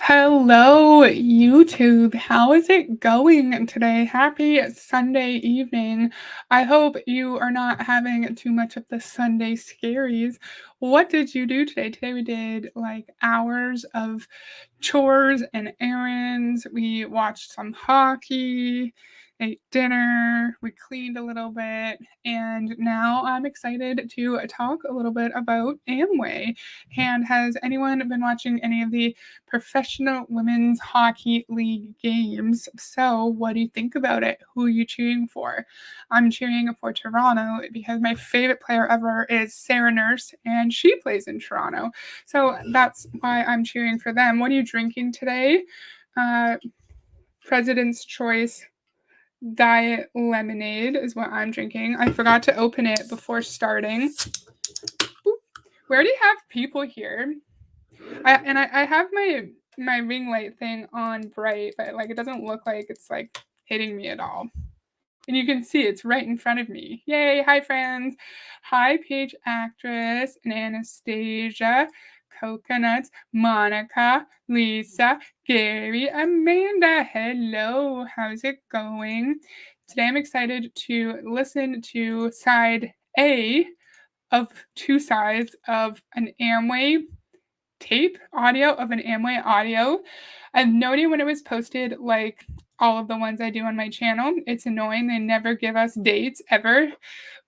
Hello, YouTube. How is it going today? Happy Sunday evening. I hope you are not having too much of the Sunday scaries. What did you do today? Today we did like hours of chores and errands. We watched some hockey, ate dinner, we cleaned a little bit, and now I'm excited to talk a little bit about Amway. And has anyone been watching any of the professional women's hockey league games? So, what do you think about it? Who are you cheering for? I'm cheering for Toronto because my favorite player ever is Sarah Nurse, and she plays in Toronto. So that's why I'm cheering for them. What are you drinking today? Uh, President's Choice Diet Lemonade is what I'm drinking. I forgot to open it before starting. We already have people here. I have my ring light thing on bright, but like it doesn't look like it's like hitting me at all. And you can see it's right in front of me. Yay! Hi, friends. Hi, Paige Actress and Anastasia, Coconuts, Monica, Lisa, Gary, Amanda. Hello. How's it going? Today I'm excited to listen to side A of two sides of an Amway tape audio of an Amway audio. I have no idea when it was posted, like all of the ones I do on my channel. It's annoying. They never give us dates ever.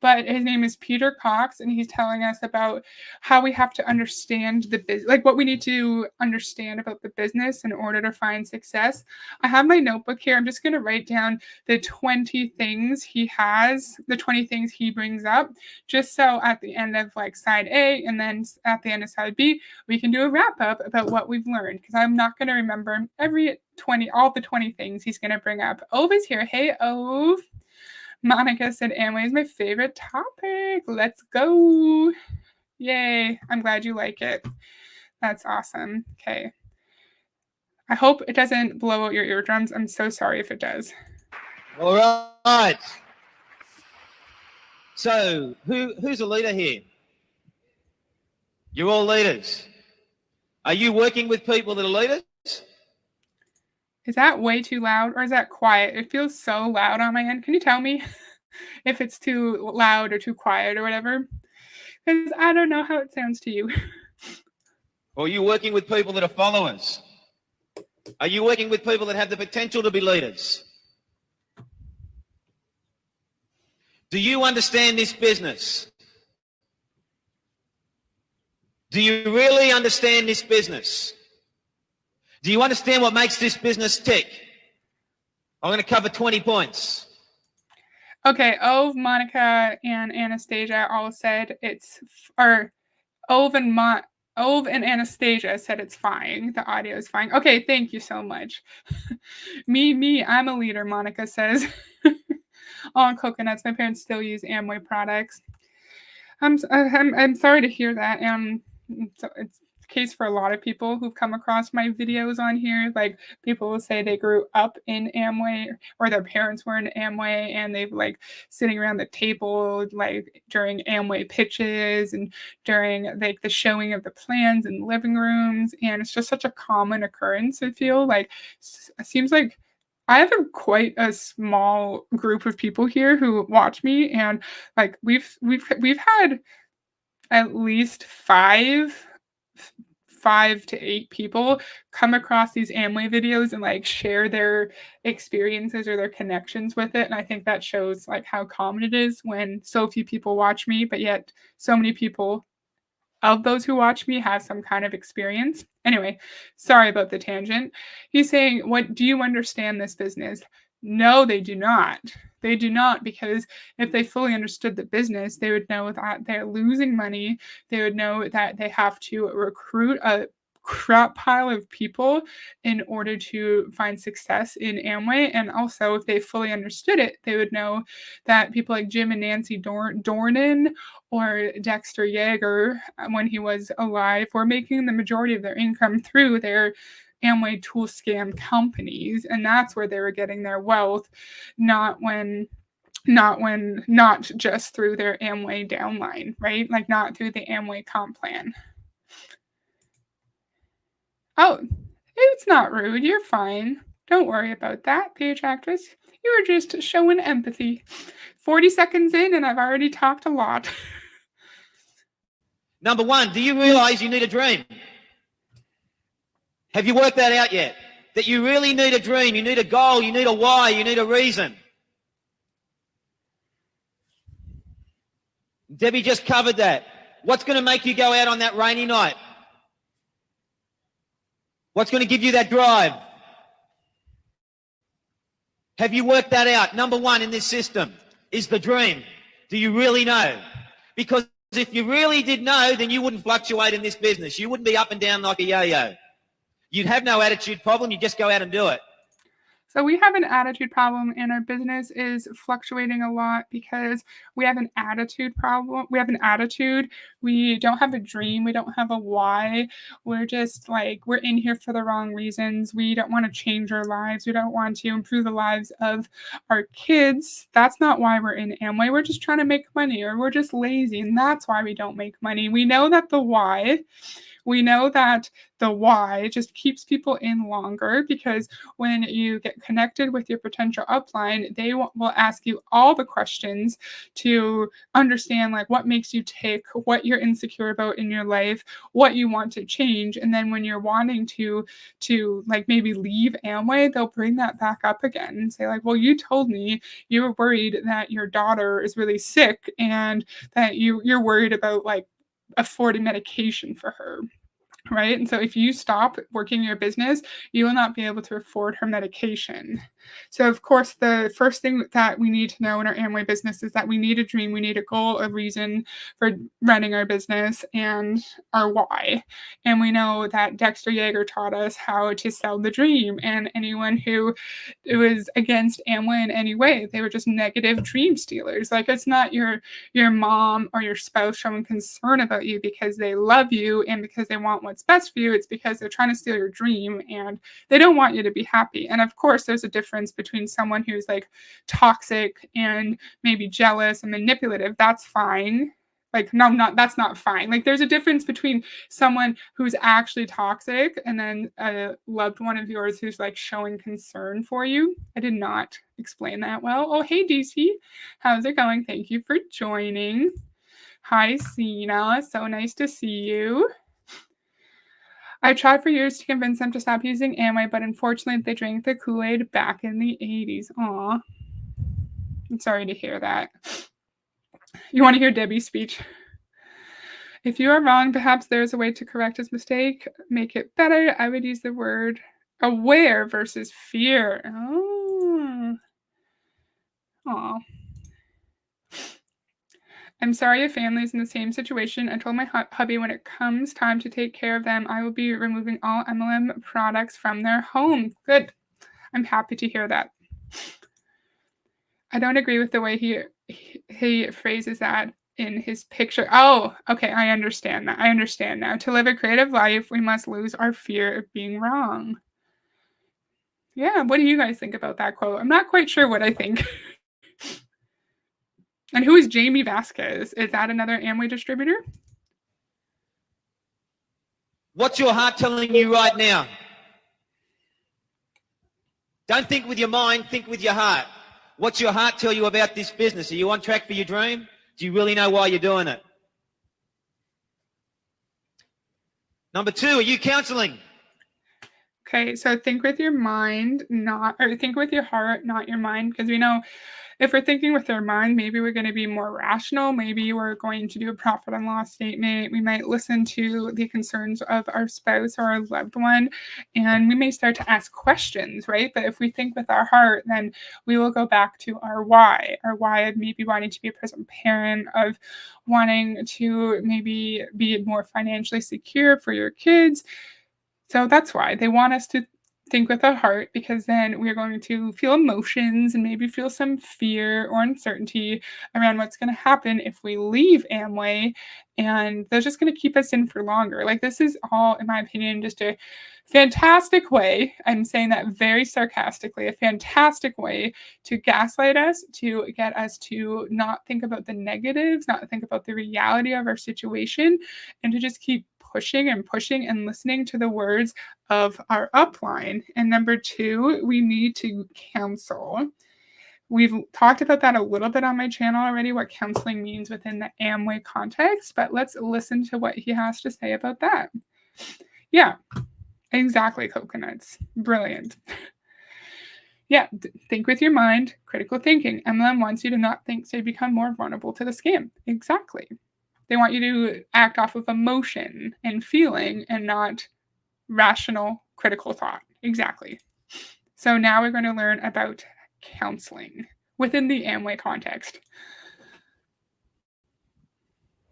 But his name is Peter Cox, and he's telling us about how we have to understand the business, like what we need to understand about the business in order to find success. I have my notebook here. I'm just going to write down the 20 things he has, the 20 things he brings up, just so at the end of like side A and then at the end of side B, we can do a wrap up about what we've learned, because I'm not going to remember all the 20 things he's going to bring up. Ove is here. Hey, Ove. Monica said Amway is my favorite topic. Let's go. Yay. I'm glad you like it. That's awesome. Okay. I hope it doesn't blow out your eardrums. I'm so sorry if it does. All right. So, who's a leader here? You're all leaders. Are you working with people that are leaders? Is that way too loud or is that quiet? It feels so loud on my end. Can you tell me if it's too loud or too quiet or whatever? Because I don't know how it sounds to you. Or are you working with people that are followers? Are you working with people that have the potential to be leaders? Do you understand this business? Do you really understand this business? Do you understand what makes this business tick? I'm going to cover 20 points. Okay, Ove, Monica, and Anastasia all said Ove and Anastasia said it's fine. The audio is fine. Okay, thank you so much. I'm a leader, Monica says. On coconuts, my parents still use Amway products. I'm sorry to hear that. It's the case for a lot of people who've come across my videos on here. Like people will say they grew up in Amway or their parents were in Amway and they've like sitting around the table like during Amway pitches and during like the showing of the plans in living rooms. And it's just such a common occurrence. I feel like it seems like I have quite a small group of people here who watch me, and like we've had at least five to eight people come across these Amway videos and like share their experiences or their connections with it. And I think that shows like how common it is when so few people watch me, but yet so many people of those who watch me have some kind of experience. Anyway, sorry about the tangent. He's saying, "What do you understand this business?" No, they do not. They do not, because if they fully understood the business, they would know that they're losing money. They would know that they have to recruit a crap pile of people in order to find success in Amway. And also, if they fully understood it, they would know that people like Jim and Nancy Dornan or Dexter Yeager, when he was alive, were making the majority of their income through their Amway tool scam companies, and that's where they were getting their wealth, not just through their Amway downline, right? Like not through the Amway comp plan. Oh, It's not rude. You're fine. Don't worry about that, page actress. You were just showing empathy. 40 seconds in, and I've already talked a lot. Number one, do you realize you need a dream? Have you worked that out yet? That you really need a dream, you need a goal, you need a why, you need a reason. Debbie just covered that. What's going to make you go out on that rainy night? What's going to give you that drive? Have you worked that out? Number one in this system is the dream. Do you really know? Because if you really did know, then you wouldn't fluctuate in this business. You wouldn't be up and down like a yo-yo. You'd have no attitude problem. You just go out and do it. So we have an attitude problem, and our business is fluctuating a lot because we have an attitude problem. We have an attitude. We don't have a dream. We don't have a why. We're just like, we're in here for the wrong reasons. We don't want to change our lives. We don't want to improve the lives of our kids. That's not why we're in Amway. We're just trying to make money, or we're just lazy, and that's why we don't make money. We know that the why just keeps people in longer, because when you get connected with your potential upline, they will ask you all the questions to understand like what makes you tick, what you're insecure about in your life, what you want to change. And then when you're wanting to like maybe leave Amway, they'll bring that back up again and say like, well, you told me you were worried that your daughter is really sick and that you're worried about like affording medication for her. Right. And so if you stop working your business, you will not be able to afford her medication. So, of course, the first thing that we need to know in our Amway business is that we need a dream, we need a goal, a reason for running our business, and our why. And we know that Dexter Yeager taught us how to sell the dream. And anyone who was against Amway in any way, they were just negative dream stealers. Like, it's not your mom or your spouse showing concern about you because they love you and because they want what's best for you. It's because they're trying to steal your dream and they don't want you to be happy. And of course, there's a difference between someone who's like toxic and maybe jealous and manipulative. That's fine. Like, no, that's not fine. Like, there's a difference between someone who's actually toxic and then a loved one of yours who's like showing concern for you. I did not explain that well. Oh, hey, DC. How's it going? Thank you for joining. Hi, Sina. So nice to see you. I tried for years to convince them to stop using Amway, but unfortunately, they drank the Kool-Aid back in the 80s. Aw. I'm sorry to hear that. You want to hear Debbie's speech? If you are wrong, perhaps there is a way to correct his mistake, make it better. I would use the word aware versus fear. Oh. Aw. I'm sorry your family's in the same situation. I told my hubby when it comes time to take care of them, I will be removing all MLM products from their home. Good. I'm happy to hear that. I don't agree with the way he phrases that in his picture. Oh, okay. I understand that. I understand now. To live a creative life, we must lose our fear of being wrong. Yeah. What do you guys think about that quote? I'm not quite sure what I think. And who is Jamie Vasquez? Is that another Amway distributor? What's your heart telling you right now? Don't think with your mind, think with your heart. What's your heart tell you about this business? Are you on track for your dream? Do you really know why you're doing it? Number two, are you counseling? Okay, so think with your mind, think with your heart, not your mind, because we know if we're thinking with our mind, maybe we're going to be more rational. Maybe we're going to do a profit and loss statement. We might listen to the concerns of our spouse or our loved one, and we may start to ask questions, right? But if we think with our heart, then we will go back to our why of maybe wanting to be a present parent, of wanting to maybe be more financially secure for your kids. So that's why they want us to think with our heart, because then we're going to feel emotions and maybe feel some fear or uncertainty around what's going to happen if we leave Amway, and they're just going to keep us in for longer. Like, this is all, in my opinion, just a fantastic way. I'm saying that very sarcastically, a fantastic way to gaslight us, to get us to not think about the negatives, not think about the reality of our situation, and to just keep pushing and pushing and listening to the words of our upline. And number two, we need to counsel. We've talked about that a little bit on my channel already, what counseling means within the Amway context, but let's listen to what he has to say about that. Yeah, exactly, coconuts. Brilliant. Yeah, think with your mind, critical thinking. MLM wants you to not think so you become more vulnerable to the scam. Exactly. They want you to act off of emotion and feeling and not rational, critical thought. Exactly. So now we're going to learn about counseling within the Amway context.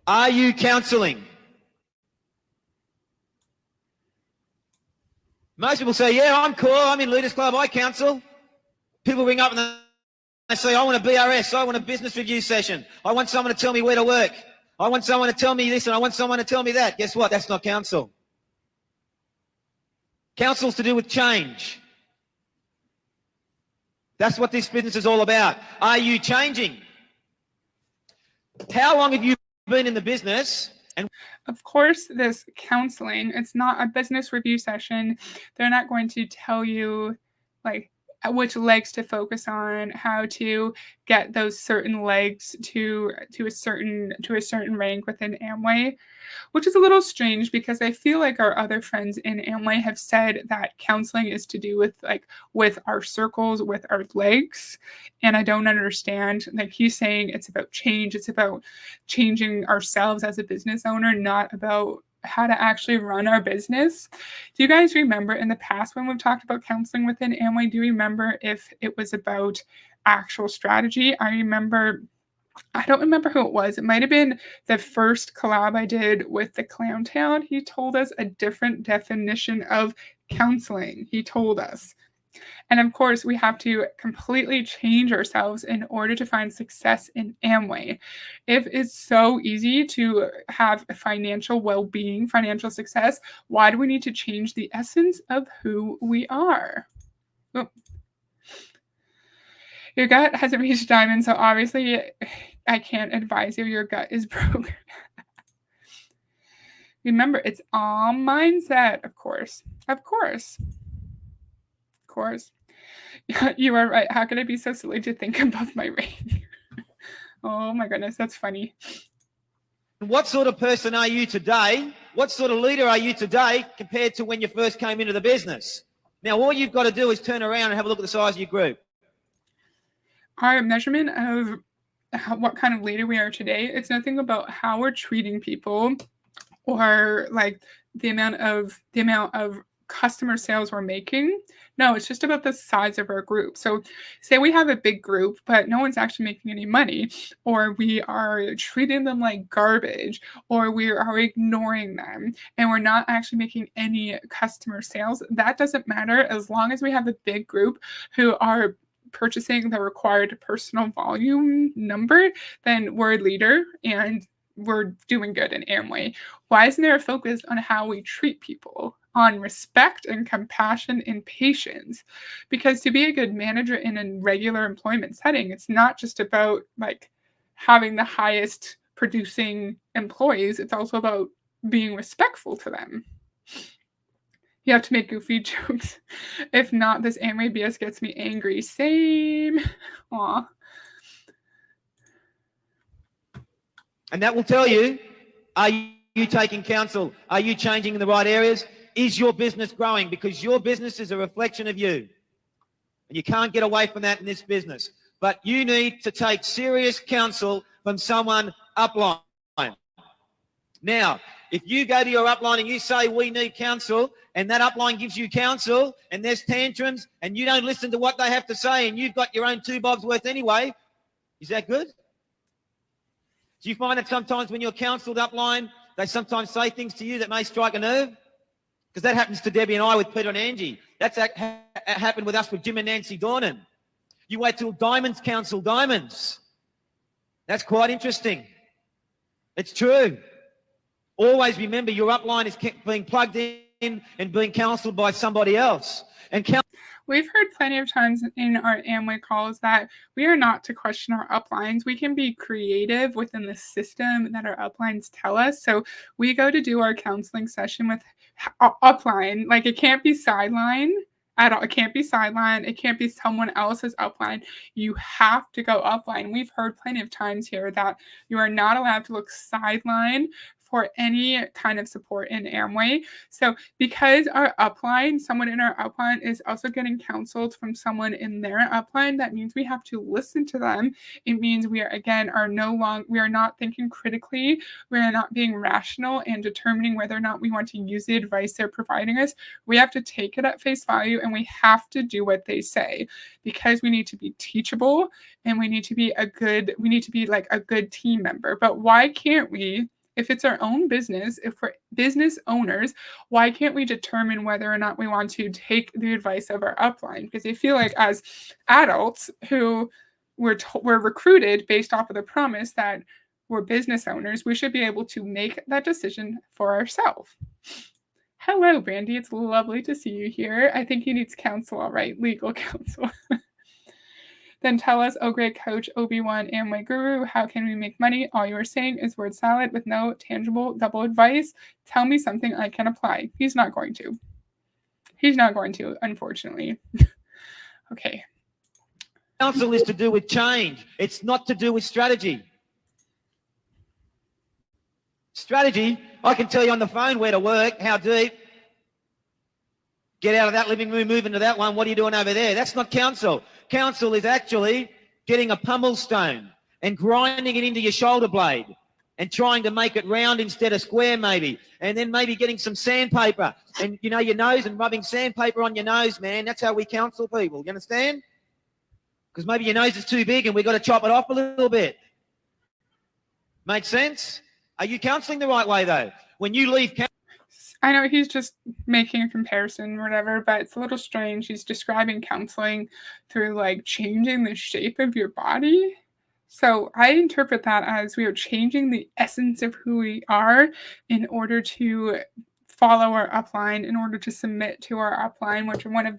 Are you counseling? Most people say, yeah, I'm cool. I'm in Leaders Club. I counsel. People ring up and they say, I want a BRS. I want a business review session. I want someone to tell me where to work. I want someone to tell me this and I want someone to tell me that. Guess what? That's not counsel. Counsel's to do with change. That's what this business is all about. Are you changing? How long have you been in the business? And of course, this counseling, it's not a business review session. They're not going to tell you like which legs to focus on, how to get those certain legs to a certain rank within Amway, which is a little strange because I feel like our other friends in Amway have said that counseling is to do with our circles, with our legs, and I don't understand. Like he's saying it's about change, it's about changing ourselves as a business owner, not about how to actually run our business. Do you guys remember in the past when we've talked about counseling within Amway, do you remember if it was about actual strategy? I don't remember who it was. It might have been the first collab I did with the Clown Town. He told us a different definition of counseling. He told us. And of course, we have to completely change ourselves in order to find success in Amway. If it's so easy to have financial well-being, financial success, why do we need to change the essence of who we are? Oh. Your gut hasn't reached diamond, so obviously I can't advise you. Your gut is broke. Remember, it's all mindset, of course. Of course. Of course. You are right. How could I be so silly to think above my range? Oh my goodness, that's funny. what sort of person are you today? What sort of leader are you today compared to when you first came into the business? Now, all you've got to do is turn around and have a look at the size of your group. Our measurement of what kind of leader we are today, it's nothing about how we're treating people or like the amount of customer sales we're making. No, it's just about the size of our group. So say we have a big group, but no one's actually making any money, or we are treating them like garbage, or we are ignoring them, and we're not actually making any customer sales. That doesn't matter as long as we have a big group who are purchasing the required personal volume number, then we're a leader and we're doing good in Amway. Why isn't there a focus on how we treat people, on respect and compassion and patience? Because to be a good manager in a regular employment setting, it's not just about like having the highest producing employees. It's also about being respectful to them. You have to make goofy jokes. If not, this Amway BS gets me angry. Same. Aw. And that will tell you, are you taking counsel? Are you changing in the right areas? Is your business growing? Because your business is a reflection of you. And you can't get away from that in this business. But you need to take serious counsel from someone upline. Now, if you go to your upline and you say, we need counsel, and that upline gives you counsel, and there's tantrums, and you don't listen to what they have to say, and you've got your own 2 bobs worth anyway, is that good? Do you find that sometimes when you're counselled upline, they sometimes say things to you that may strike a nerve? Because that happens to Debbie and I with Peter and Angie. That's happened with us with Jim and Nancy Dornan. You wait till diamonds counsel diamonds. That's quite interesting. It's true. Always remember your upline is being plugged in and being counseled by somebody else. And we've heard plenty of times in our Amway calls that we are not to question our uplines. We can be creative within the system that our uplines tell us. So we go to do our counseling session with upline. Like, it can't be sideline at all. It can't be sideline. It can't be someone else's upline. You have to go upline. We've heard plenty of times here that you are not allowed to look sideline for any kind of support in Amway. So because our upline, someone in our upline is also getting counseled from someone in their upline, that means we have to listen to them. It means we are not thinking critically. We are not being rational and determining whether or not we want to use the advice they're providing us. We have to take it at face value and we have to do what they say, because we need to be teachable and we need to be like a good team member. But why can't we, if it's our own business, if we're business owners, why can't we determine whether or not we want to take the advice of our upline? Because I feel like as adults who were recruited based off of the promise that we're business owners, we should be able to make that decision for ourselves. Hello, Brandy. It's lovely to see you here. I think he needs counsel, all right, legal counsel. Then tell us, oh great coach, Obi-Wan, Amway guru, how can we make money? All you are saying is word salad with no tangible double advice. Tell me something I can apply. He's not going to. He's not going to, unfortunately. Okay. Counsel is to do with change. It's not to do with strategy. Strategy, I can tell you on the phone where to work, how deep. Get out of that living room, move into that one. What are you doing over there? That's not counsel. Counsel is actually getting a pummel stone and grinding it into your shoulder blade and trying to make it round instead of square maybe. And then maybe getting some sandpaper and, you know, your nose and rubbing sandpaper on your nose, man. That's how we counsel people. You understand? Because maybe your nose is too big and we've got to chop it off a little bit. Make sense? Are you counseling the right way, though? When you leave I know he's just making a comparison or whatever, but it's a little strange. He's describing counseling through like changing the shape of your body. So I interpret that as we are changing the essence of who we are in order to follow our upline, in order to submit to our upline, which are one of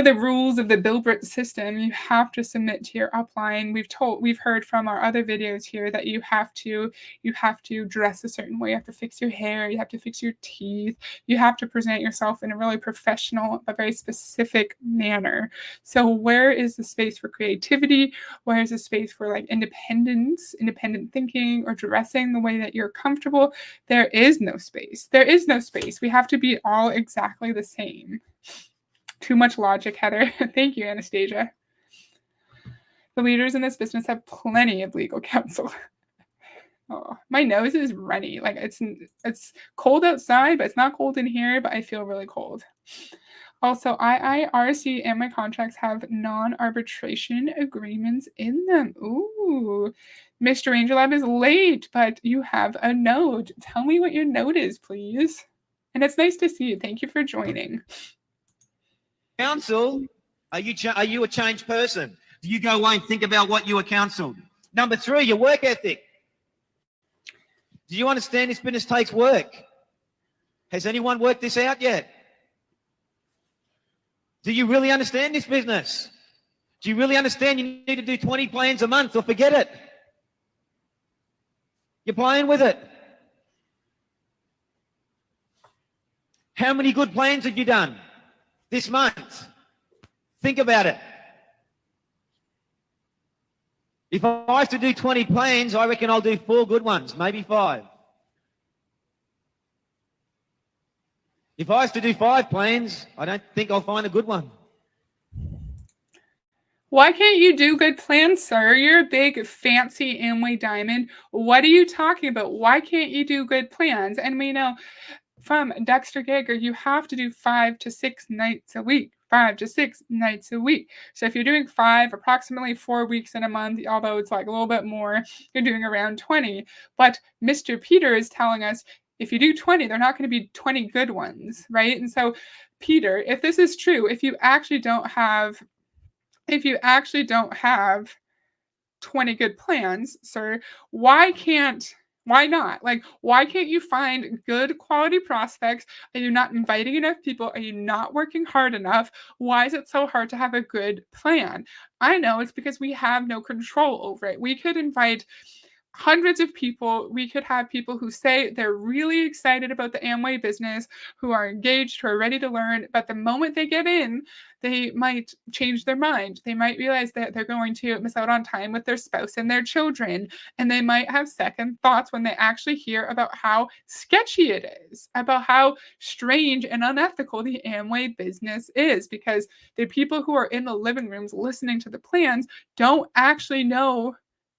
the rules of the Bilbert system. You have to submit to your upline. We've heard from our other videos here that you have to dress a certain way. You have to fix your hair. You have to fix your teeth. You have to present yourself in a really professional, but very specific manner. So where is the space for creativity? Where is the space for like independence, independent thinking, or dressing the way that you're comfortable? There is no space. There is no space. We have to be all exactly the same. Too much logic, Heather. Thank you, Anastasia. The leaders in this business have plenty of legal counsel. Oh, my nose is runny. Like it's cold outside, but it's not cold in here, but I feel really cold. Also, IIRC and my contracts have non-arbitration agreements in them. Ooh. Mr. Angelab is late, but you have a note. Tell me what your note is, please. And it's nice to see you. Thank you for joining. Counsel, are you a changed person? Do you go away and think about what you were counseled? Number 3, your work ethic. Do you understand this business takes work? Has anyone worked this out yet? Do you really understand this business? Do you really understand you need to do 20 plans a month or forget it? You're playing with it. How many good plans have you done this month? Think about it. If I have to do 20 plans, I reckon I'll do 4 good ones, maybe 5. If I have to do 5 plans, I don't think I'll find a good one. Why can't you do good plans, sir? You're a big, fancy Amway diamond. What are you talking about? Why can't you do good plans? And we know from Dexter Gager, you have to do 5 to 6 nights a week. 5 to 6 nights a week. So if you're doing 5, approximately 4 weeks in a month, although it's like a little bit more, you're doing around 20. But Mr. Peter is telling us if you do 20, they're not going to be 20 good ones, right? And so, Peter, if this is true, if you actually don't have 20 good plans, sir, why can't Why not? Like, why can't you find good quality prospects? Are you not inviting enough people? Are you not working hard enough? Why is it so hard to have a good plan? I know it's because we have no control over it. We could invite hundreds of people. We could have people who say they're really excited about the Amway business, who are engaged, who are ready to learn, but the moment they get in, they might change their mind. They might realize that they're going to miss out on time with their spouse and their children, and they might have second thoughts when they actually hear about how sketchy it is, about how strange and unethical the Amway business is, because the people who are in the living rooms listening to the plans don't actually know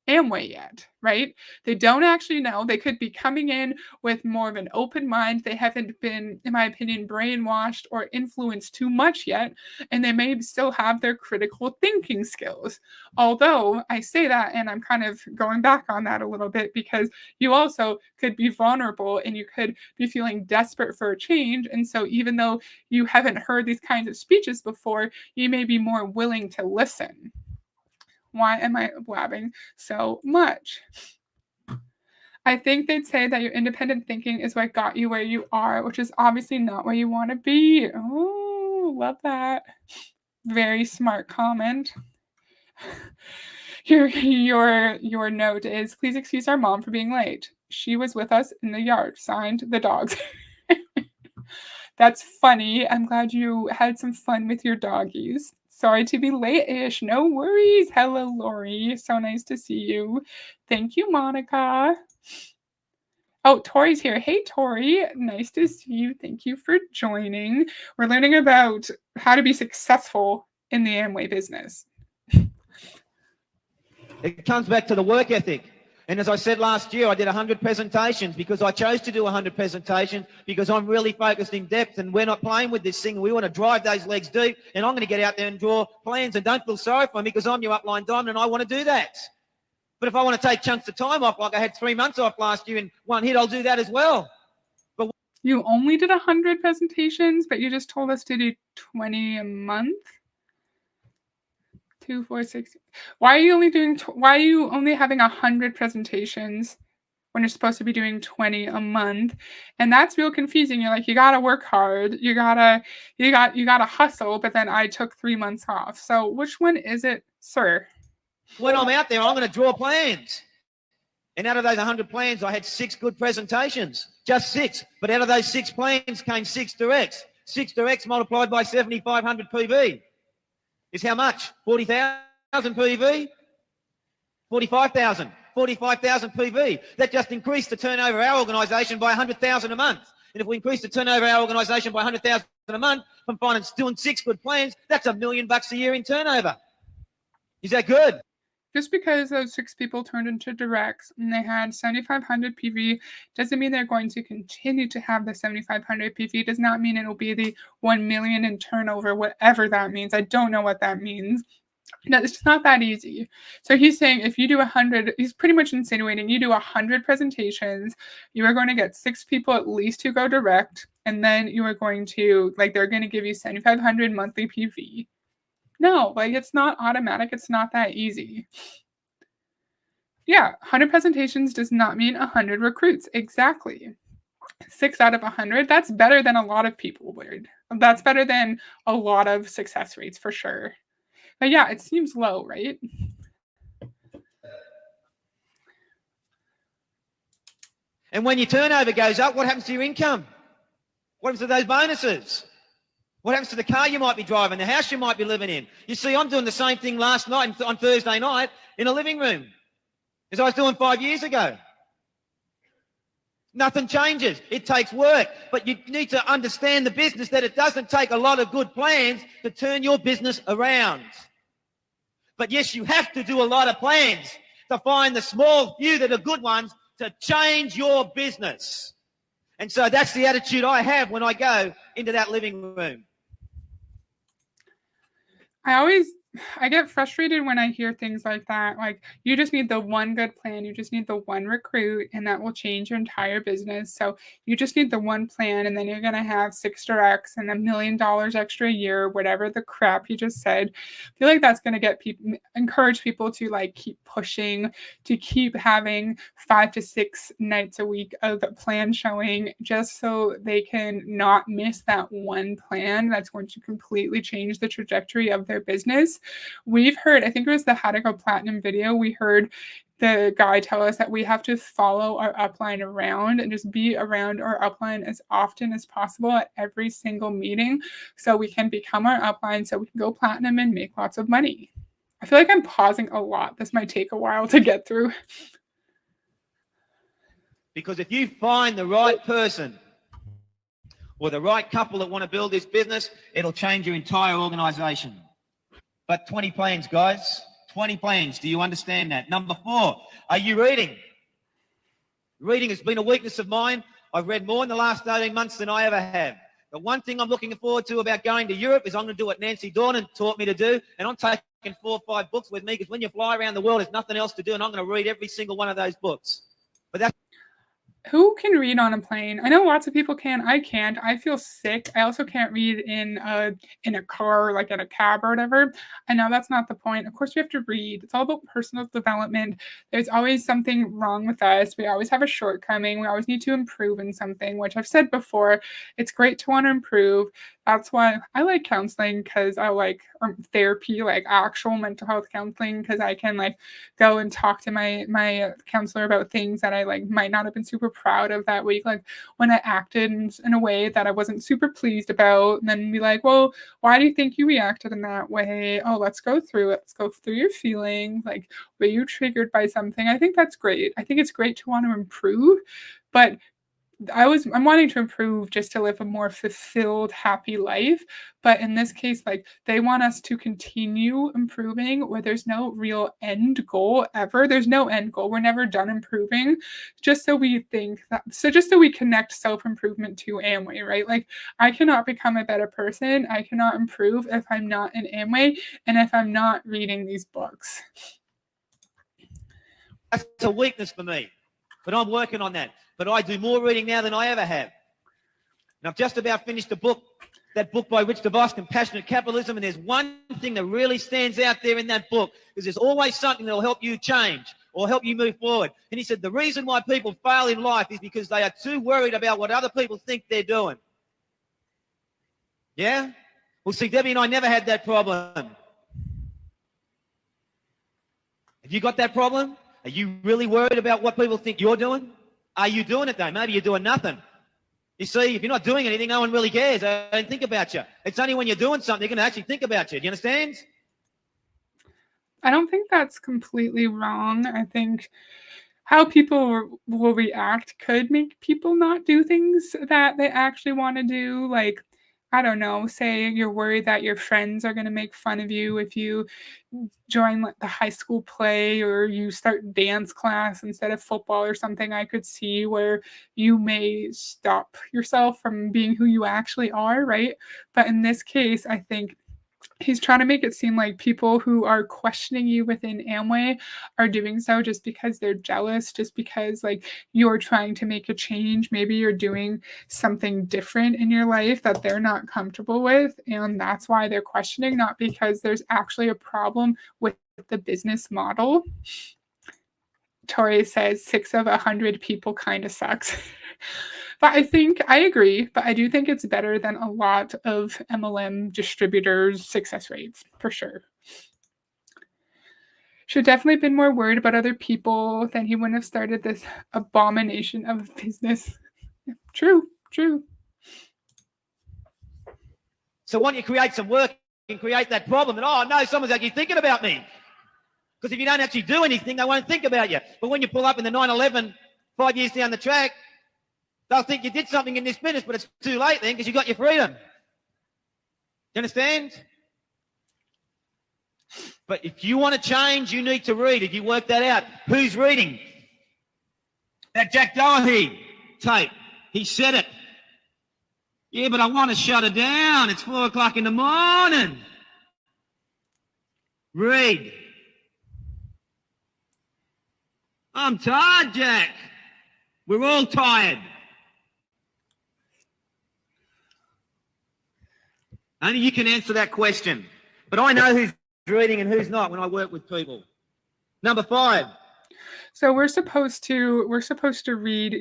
Amway yet, right? They don't actually know. They could be coming in with more of an open mind. They haven't been, in my opinion, brainwashed or influenced too much yet, and they may still have their critical thinking skills. Although I say that, and I'm kind of going back on that a little bit, because you also could be vulnerable and you could be feeling desperate for a change. And so, even though you haven't heard these kinds of speeches before, you may be more willing to listen. Why am I blabbing so much? I think they'd say that your independent thinking is what got you where you are, which is obviously not where you want to be. Oh, love that. Very smart comment. Your note is, please excuse our mom for being late. She was with us in the yard. Signed, the dogs. That's funny. I'm glad you had some fun with your doggies. Sorry to be late-ish. No worries. Hello, Lori. So nice to see you. Thank you, Monica. Oh, Tori's here. Hey, Tori. Nice to see you. Thank you for joining. We're learning about how to be successful in the Amway business. It comes back to the work ethic. And as I said last year, I did 100 presentations because I chose to do 100 presentations because I'm really focused in depth and we're not playing with this thing. We want to drive those legs deep, and I'm going to get out there and draw plans, and don't feel sorry for me because I'm your upline diamond and I want to do that. But if I want to take chunks of time off, like I had 3 months off last year in one hit, I'll do that as well. But you only did 100 presentations, but you just told us to do 20 a month? 2, 4, 6. Why are you only having 100 presentations when you're supposed to be doing 20 a month? And that's real confusing. You're like, you gotta work hard, you gotta hustle, but then I took 3 months off. So which one is it, sir? when I'm out there, I'm going to draw plans. And out of those 100 plans, I had 6 good presentations, just 6. But out of those 6 plans came 6 directs. 6 directs multiplied by 7,500 PV is how much? 40,000 PV? 45,000. 45,000 PV. That just increased the turnover of our organisation by 100,000 a month. And if we increase the turnover of our organisation by 100,000 a month from doing 6 good plans, that's $1 million a year in turnover. Is that good? Just because those 6 people turned into directs and they had 7,500 PV doesn't mean they're going to continue to have the 7,500 PV. Does not mean it'll be the 1 million in turnover, whatever that means. I don't know what that means. No, it's just not that easy. So he's saying if you do 100, he's pretty much insinuating you do 100 presentations, you are going to get 6 people at least who go direct, and then you are going to, like, they're going to give you 7,500 monthly PV. No, like, it's not automatic. It's not that easy. Yeah, 100 presentations does not mean 100 recruits. Exactly. 6 out of 100, that's better than a lot of people would. That's better than a lot of success rates for sure. But yeah, it seems low, right? And when your turnover goes up, what happens to your income? What happens to those bonuses? What happens to the car you might be driving, the house you might be living in? You see, I'm doing the same thing last night on Thursday night in a living room as I was doing 5 years ago. Nothing changes. It takes work. But you need to understand the business, that it doesn't take a lot of good plans to turn your business around. But yes, you have to do a lot of plans to find the small few that are good ones to change your business. And so that's the attitude I have when I go into that living room. I always I get frustrated when I hear things like that. Like, you just need the one good plan. You just need the one recruit, and that will change your entire business. So you just need the one plan, and then you're going to have 6 directs and $1 million extra a year, whatever the crap you just said. I feel like that's going to get people, encourage people to like keep pushing, to keep having 5 to 6 nights a week of plan showing, just so they can not miss that one plan that's going to completely change the trajectory of their business. We've heard, I think it was the How to Go Platinum video, we heard the guy tell us that we have to follow our upline around and just be around our upline as often as possible at every single meeting so we can become our upline, so we can go platinum and make lots of money. I feel like I'm pausing a lot. This might take a while to get through. Because if you find the right person or the right couple that want to build this business, it'll change your entire organization. But 20 plans, guys. 20 plans. Do you understand that? Number 4, are you reading? Reading has been a weakness of mine. I've read more in the last 18 months than I ever have. The one thing I'm looking forward to about going to Europe is I'm going to do what Nancy Dornan taught me to do, and I'm taking 4 or 5 books with me, because when you fly around the world, there's nothing else to do, and I'm going to read every single one of those books. But that's Who can read on a plane? I know lots of people can. I can't. I feel sick. I also can't read in a car, like in a cab or whatever. I know that's not the point. Of course, we have to read. It's all about personal development. There's always something wrong with us. We always have a shortcoming. We always need to improve in something, which I've said before. It's great to want to improve. That's why I like counseling, because I like therapy, like actual mental health counseling, because I can like go and talk to my counselor about things that I like might not have been super proud of that week, like when I acted in a way that I wasn't super pleased about, and then be like, well, why do you think you reacted in that way? Oh, let's go through it. Let's go through your feelings. Like, were you triggered by something? I think that's great. I think it's great to want to improve, but I'm wanting to improve just to live a more fulfilled, happy life. But in this case, like, they want us to continue improving where there's no real end goal ever. There's no end goal. We're never done improving. Just so we think that, so just so we connect self-improvement to Amway, right? Like, I cannot become a better person. I cannot improve if I'm not in Amway and if I'm not reading these books. a weakness for me, but I'm working on that. But I do more reading now than I ever have. And I've just about finished the book, that book by Rich DeVos, Compassionate Capitalism, and there's one thing that really stands out there in that book, because there's always something that will help you change or help you move forward. And he said the reason why people fail in life is because they are too worried about what other people think they're doing. Yeah? Well, see, Debbie and I never had that problem. Have you got that problem? Are you really worried about what people think you're doing? Are you doing it though? Maybe you're doing nothing. You see, if you're not doing anything, no one really cares. They don't think about you. It's only when you're doing something they're going to actually think about you. Do you understand? I don't think that's completely wrong. I think how people will react could make people not do things that they actually want to do. Like, I don't know, say you're worried that your friends are going to make fun of you if you join like the high school play, or you start dance class instead of football or something. I could see where you may stop yourself from being who you actually are, right? But in this case, I think he's trying to make it seem like people who are questioning you within Amway are doing so just because they're jealous, just because like you're trying to make a change. Maybe you're doing something different in your life that they're not comfortable with, and that's why they're questioning, not because there's actually a problem with the business model. Tori says 6 of 100 people kind of sucks. But I think I agree, but I do think it's better than a lot of MLM distributors' success rates, for sure. Should definitely been more worried about other people, then he wouldn't have started this abomination of a business. True. So why don't you create some work and create that problem? And oh no, someone's actually thinking about me. Because if you don't actually do anything, they won't think about you. But when you pull up in the 911 5 years down the track, they'll think you did something in this business, but it's too late then, because you got your freedom. You understand? But if you want to change, you need to read. If you work that out, who's reading? That Jack Doherty tape. He said it. Yeah, but I want to shut it down. It's 4 o'clock in the morning. Read. I'm tired, Jack. We're all tired. Only you can answer that question. But I know who's reading and who's not when I work with people. Number 5. So we're supposed to read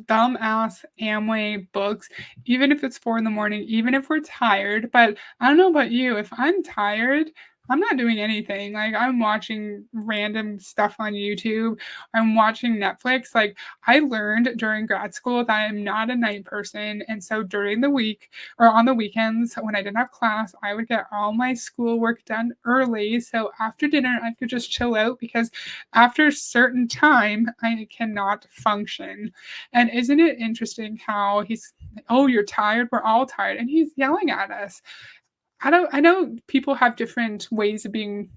dumbass Amway books, even if it's 4 in the morning, even if we're tired. But I don't know about you, if I'm tired, I'm not doing anything. Like, I'm watching random stuff on YouTube. I'm watching Netflix. Like, I learned during grad school that I'm not a night person. And so during the week or on the weekends when I didn't have class, I would get all my schoolwork done early. So after dinner, I could just chill out because after a certain time, I cannot function. And isn't it interesting how he's, oh, you're tired? We're all tired. And he's yelling at us. I know people have different ways of being,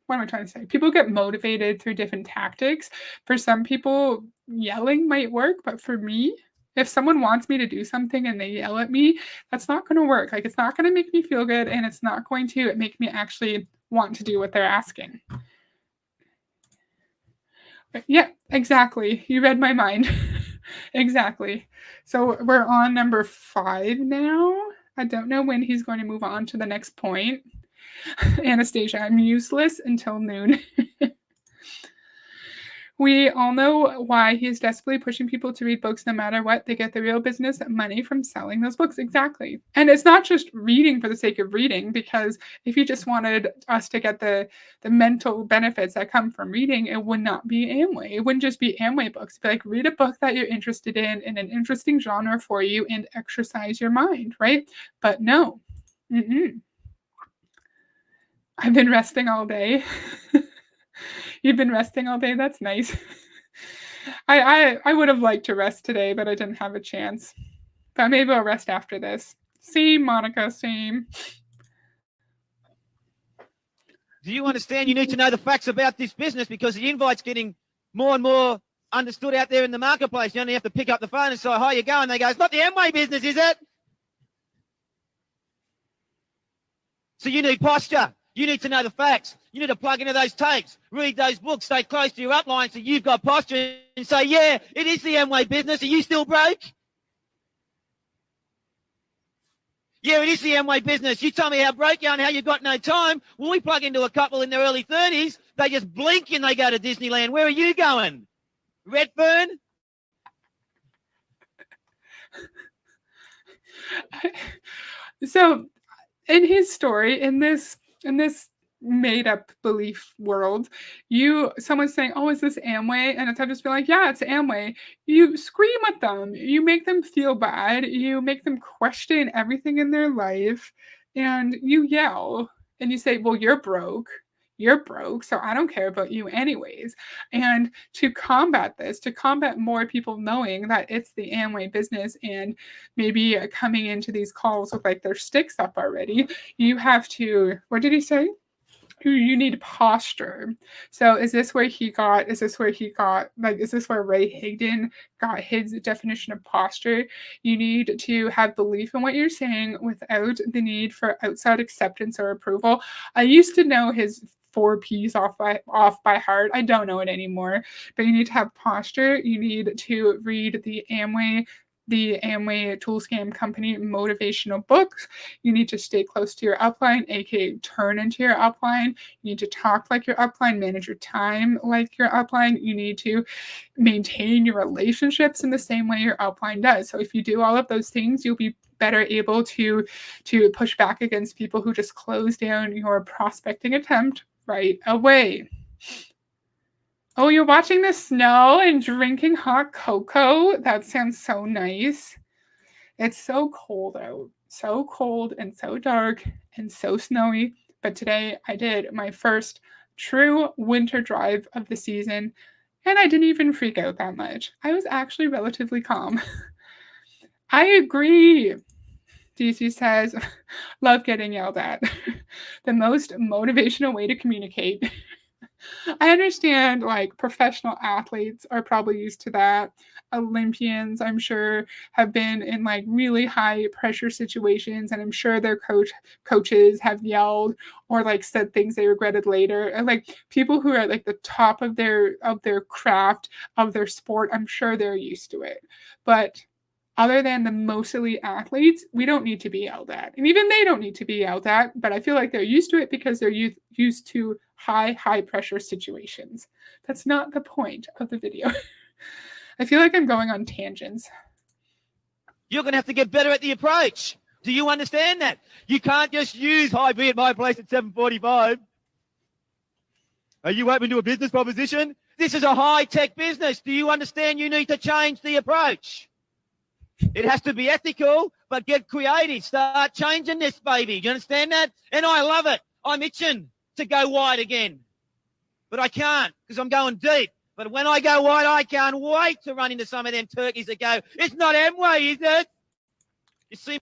what am I trying to say? People get motivated through different tactics. For some people, yelling might work, but for me, if someone wants me to do something and they yell at me, that's not going to work. Like, it's not going to make me feel good, and it's not going to make me actually want to do what they're asking. Yeah, exactly. You read my mind. Exactly. So we're on number 5 now. I don't know when he's going to move on to the next point. Anastasia, I'm useless until noon. We all know why he's desperately pushing people to read books no matter what. They get the real business money from selling those books. Exactly. And it's not just reading for the sake of reading, because if you just wanted us to get the mental benefits that come from reading, it would not be Amway. It wouldn't just be Amway books. It'd be like, read a book that you're interested in an interesting genre for you, and exercise your mind, right? But no. I've been resting all day. You've been resting all day? That's nice. I would have liked to rest today, but I didn't have a chance. But maybe I'll rest after this. Same, Monica, same. Do you understand? You need to know the facts about this business, because the invite's getting more and more understood out there in the marketplace. You only have to pick up the phone and say, "How you going?" They go, "It's not the Amway business, is it?" So you need posture. You need to know the facts. You need to plug into those tapes, read those books, stay close to your upline so you've got posture, and say, "Yeah, it is the Amway business. Are you still broke?" "Yeah, it is the Amway business. You tell me how broke you are and how you've got no time." When we plug into a couple in their early 30s, they just blink and they go to Disneyland. Where are you going? Redfern? So, in his story, in this made up belief world, someone's saying, "Oh, is this Amway?" And instead of just being like, "Yeah, it's Amway," you scream at them. You make them feel bad. You make them question everything in their life, and you yell and you say, "Well, you're broke. You're broke, so I don't care about you anyways." And to combat this, to combat more people knowing that it's the Amway business and maybe coming into these calls with like their sticks up already, you have to, what did he say? You need posture. So is this where Ray Higdon got his definition of posture? You need to have belief in what you're saying without the need for outside acceptance or approval. I used to know his 4 P's off by heart. I don't know it anymore. But you need to have posture. You need to read the Amway Tool Scam Company motivational books. You need to stay close to your upline, aka turn into your upline. You need to talk like your upline, manage your time like your upline. You need to maintain your relationships in the same way your upline does. So if you do all of those things, you'll be better able to push back against people who just close down your prospecting attempt right away. Oh, you're watching the snow and drinking hot cocoa? That sounds so nice. It's so cold out. So cold and so dark and so snowy. But today I did my first true winter drive of the season, and I didn't even freak out that much. I was actually relatively calm. I agree. DC says, love getting yelled at. The most motivational way to communicate. I understand, like, professional athletes are probably used to that. Olympians, I'm sure, have been in like really high pressure situations, and I'm sure their coaches have yelled or like said things they regretted later. And like people who are at like the top of their craft, of their sport, I'm sure they're used to it. But other than the most elite athletes, we don't need to be yelled at. And even they don't need to be yelled at, but I feel like they're used to it because they're used to high pressure situations. That's not the point of the video. I feel like I'm going on tangents. You're going to have to get better at the approach. Do you understand that? You can't just use "Hi, be at my place at 7:45. Are you open to a business proposition?" This is a high-tech business. Do you understand you need to change the approach? It has to be ethical, but get creative. Start changing this, baby. Do you understand that? And I love it. I'm itching to go wide again. But I can't because I'm going deep. But when I go wide, I can't wait to run into some of them turkeys that go, "It's not Amway, is it?" You see?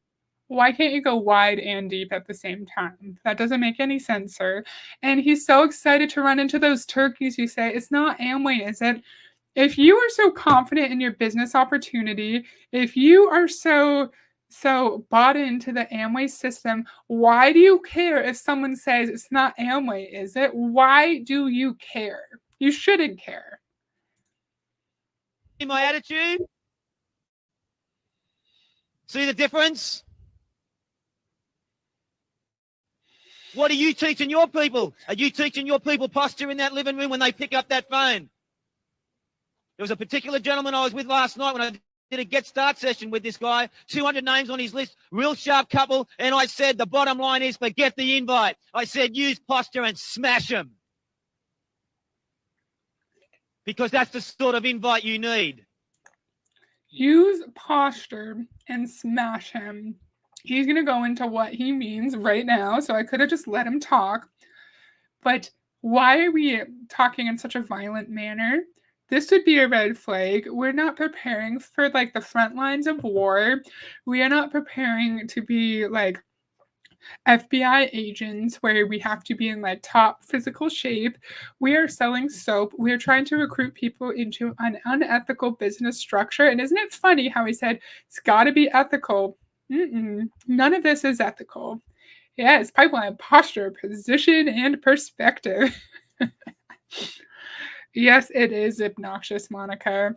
Why can't you go wide and deep at the same time? That doesn't make any sense, sir. And he's so excited to run into those turkeys. You say, it's not Amway, is it? If you are so confident in your business opportunity, if you are so bought into the Amway system, why do you care if someone says it's not Amway, is it? Why do you care? You shouldn't care. My attitude? See the difference? What are you teaching your people? Are you teaching your people posture in that living room when they pick up that phone? There was a particular gentleman I was with last night when I did a get start session with this guy, 200 names on his list, real sharp couple, and I said the bottom line is forget the invite. I said use posture and smash them. Because that's the sort of invite you need. Use posture and smash him. He's going to go into what he means right now, so I could have just let him talk. But why are we talking in such a violent manner? This would be a red flag. We're not preparing for like the front lines of war. We are not preparing to be like FBI agents where we have to be in like top physical shape. We are selling soap. We are trying to recruit people into an unethical business structure. And isn't it funny how he said it's got to be ethical? None of this is ethical. Yes, pipeline, posture, position, and perspective. Yes, it is obnoxious, Monica.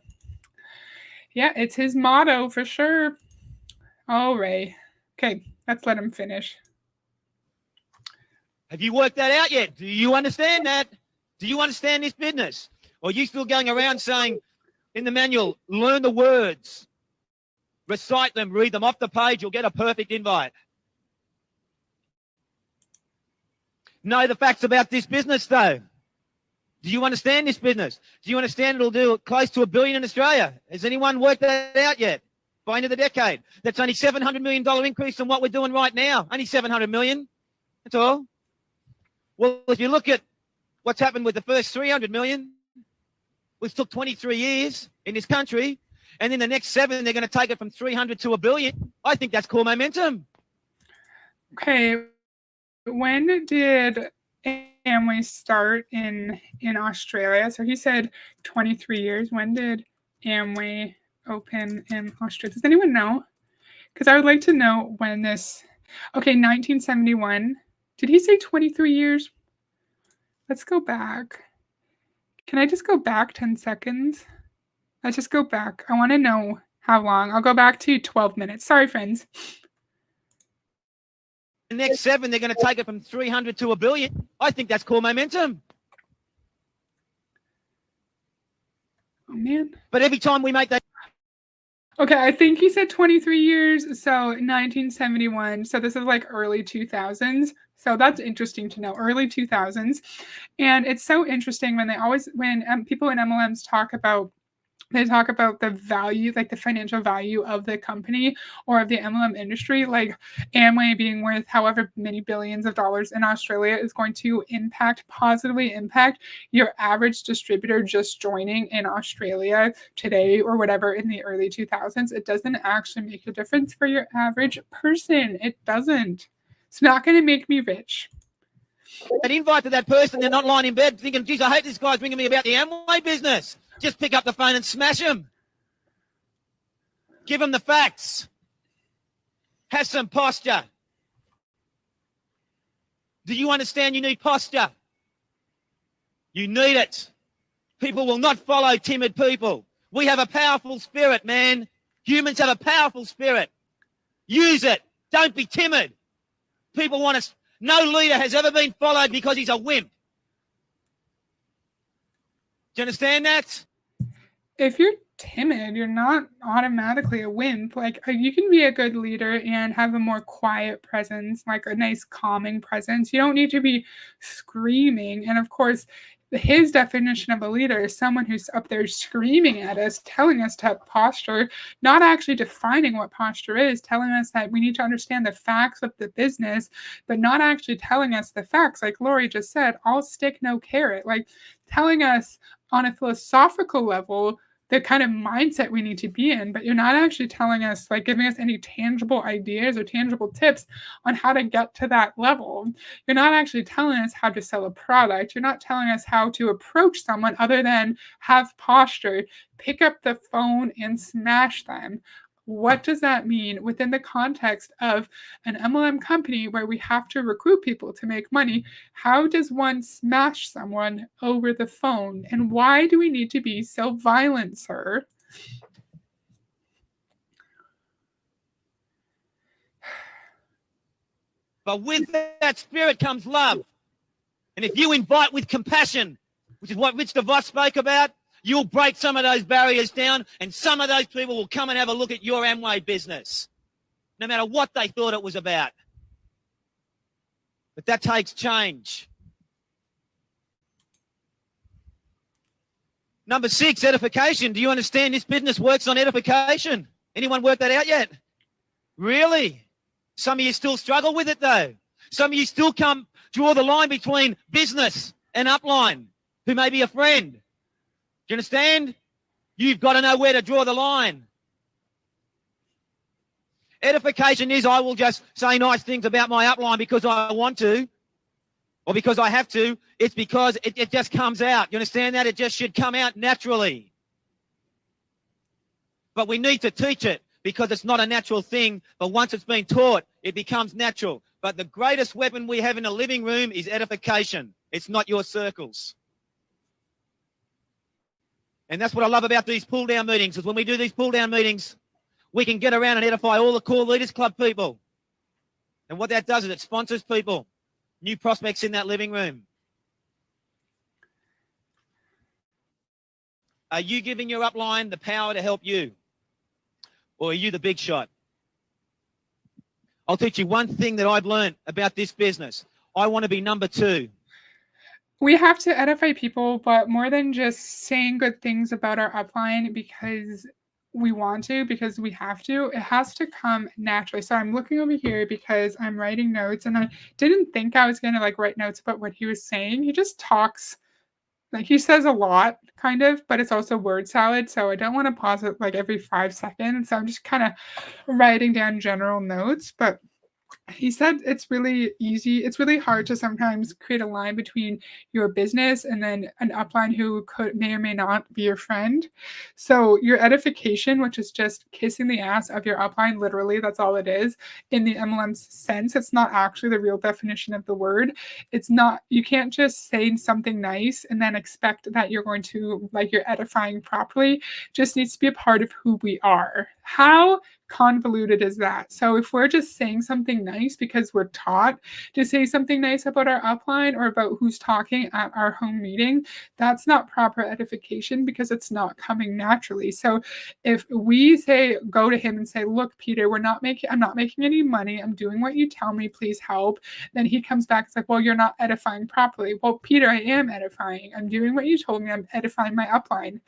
Yeah, it's his motto for sure. All right. Okay, let's let him finish. Have you worked that out yet? Do you understand that? Do you understand this business? Or are you still going around saying in the manual, learn the words, recite them, read them off the page, you'll get a perfect invite? Know the facts about this business, though. Do you understand this business? Do you understand it'll do close to $1 billion in Australia? Has anyone worked that out yet? By end of the decade. That's only $700 million increase on what we're doing right now. Only $700 million. That's all. Well, if you look at what's happened with the first 300 million, which took 23 years in this country, and in the next 7, they're going to take it from 300 to $1 billion. I think that's cool momentum. Okay, when did Amway start in Australia? So he said 23 years. When did Amway open in Australia? Does anyone know? Because I would like to know when this. Okay, 1971. Did he say 23 years? Let's go back. Can I just go back 10 seconds? Let's just go back. I want to know how long. I'll go back to 12 minutes. Sorry, friends. The next 7, they're going to take it from 300 to $1 billion. I think that's cool momentum. Oh, man. But every time we make that. Okay, I think he said 23 years, so 1971. So this is like early 2000s. So that's interesting to know, early 2000s. And it's so interesting when people in MLMs talk about the value, like the financial value of the company or of the MLM industry, like Amway being worth however many billions of dollars in Australia is going to positively impact your average distributor just joining in Australia today or whatever in the early 2000s. It doesn't actually make a difference for your average person. It doesn't. It's not going to make me rich. An invite to that person, they're not lying in bed thinking, geez, I hate this guy's bringing me about the Amway business. Just pick up the phone and smash him. Give them the facts. Have some posture. Do you understand you need posture? You need it. People will not follow timid people. We have a powerful spirit, man. Humans have a powerful spirit. Use it. Don't be timid. People want us. No leader has ever been followed because he's a wimp. Do you understand that? If you're timid, you're not automatically a wimp. Like, you can be a good leader and have a more quiet presence, like a nice calming presence. You don't need to be screaming. And of course, his definition of a leader is someone who's up there screaming at us, telling us to have posture, not actually defining what posture is, telling us that we need to understand the facts of the business, but not actually telling us the facts. Like Lori just said, all stick, no carrot. Like, telling us on a philosophical level the kind of mindset we need to be in, but you're not actually telling us, like, giving us any tangible ideas or tangible tips on how to get to that level. You're not actually telling us how to sell a product. You're not telling us how to approach someone other than have posture, pick up the phone and smash them. What does that mean within the context of an MLM company where we have to recruit people to make money? How does one smash someone over the phone? And why do we need to be so violent, sir? But with that spirit comes love. And if you invite with compassion, which is what Rich DeVos spoke about, you'll break some of those barriers down, and some of those people will come and have a look at your Amway business, no matter what they thought it was about. But that takes change. Number 6, edification. Do you understand this business works on edification? Anyone work that out yet? Really? Some of you still struggle with it, though. Some of you still come draw the line between business and upline, who may be a friend. Do you understand? You've got to know where to draw the line. Edification is, I will just say nice things about my upline because I want to, or because I have to. It's because it just comes out. You understand that? It just should come out naturally. But we need to teach it because it's not a natural thing. But once it's been taught, it becomes natural. But the greatest weapon we have in a living room is edification. It's not your circles. And that's what I love about these pull-down meetings, is when we do these pull-down meetings, we can get around and edify all the core Leaders Club people. And what that does is it sponsors people, new prospects in that living room. Are you giving your upline the power to help you? Or are you the big shot? I'll teach you one thing that I've learned about this business. I want to be number 2. We have to edify people, but more than just saying good things about our upline because we want to, because we have to, it has to come naturally. So I'm looking over here because I'm writing notes, and I didn't think I was going to like write notes about what he was saying. He just talks, like, he says a lot kind of, but it's also word salad. So I don't want to pause it like every 5 seconds. So I'm just kind of writing down general notes, but he said it's really easy. It's really hard to sometimes create a line between your business and then an upline who may or may not be your friend. So your edification, which is just kissing the ass of your upline, literally, that's all it is in the MLM sense. It's not actually the real definition of the word. It's not, you can't just say something nice and then expect that you're going to, like, you're edifying properly. It just needs to be a part of who we are. How convoluted is that? So if we're just saying something nice because we're taught to say something nice about our upline or about who's talking at our home meeting, that's not proper edification because it's not coming naturally. So if we say, go to him and say, look, Peter, I'm not making any money. I'm doing what you tell me. Please help. Then he comes back. It's like, well, you're not edifying properly. Well, Peter, I am edifying. I'm doing what you told me. I'm edifying my upline.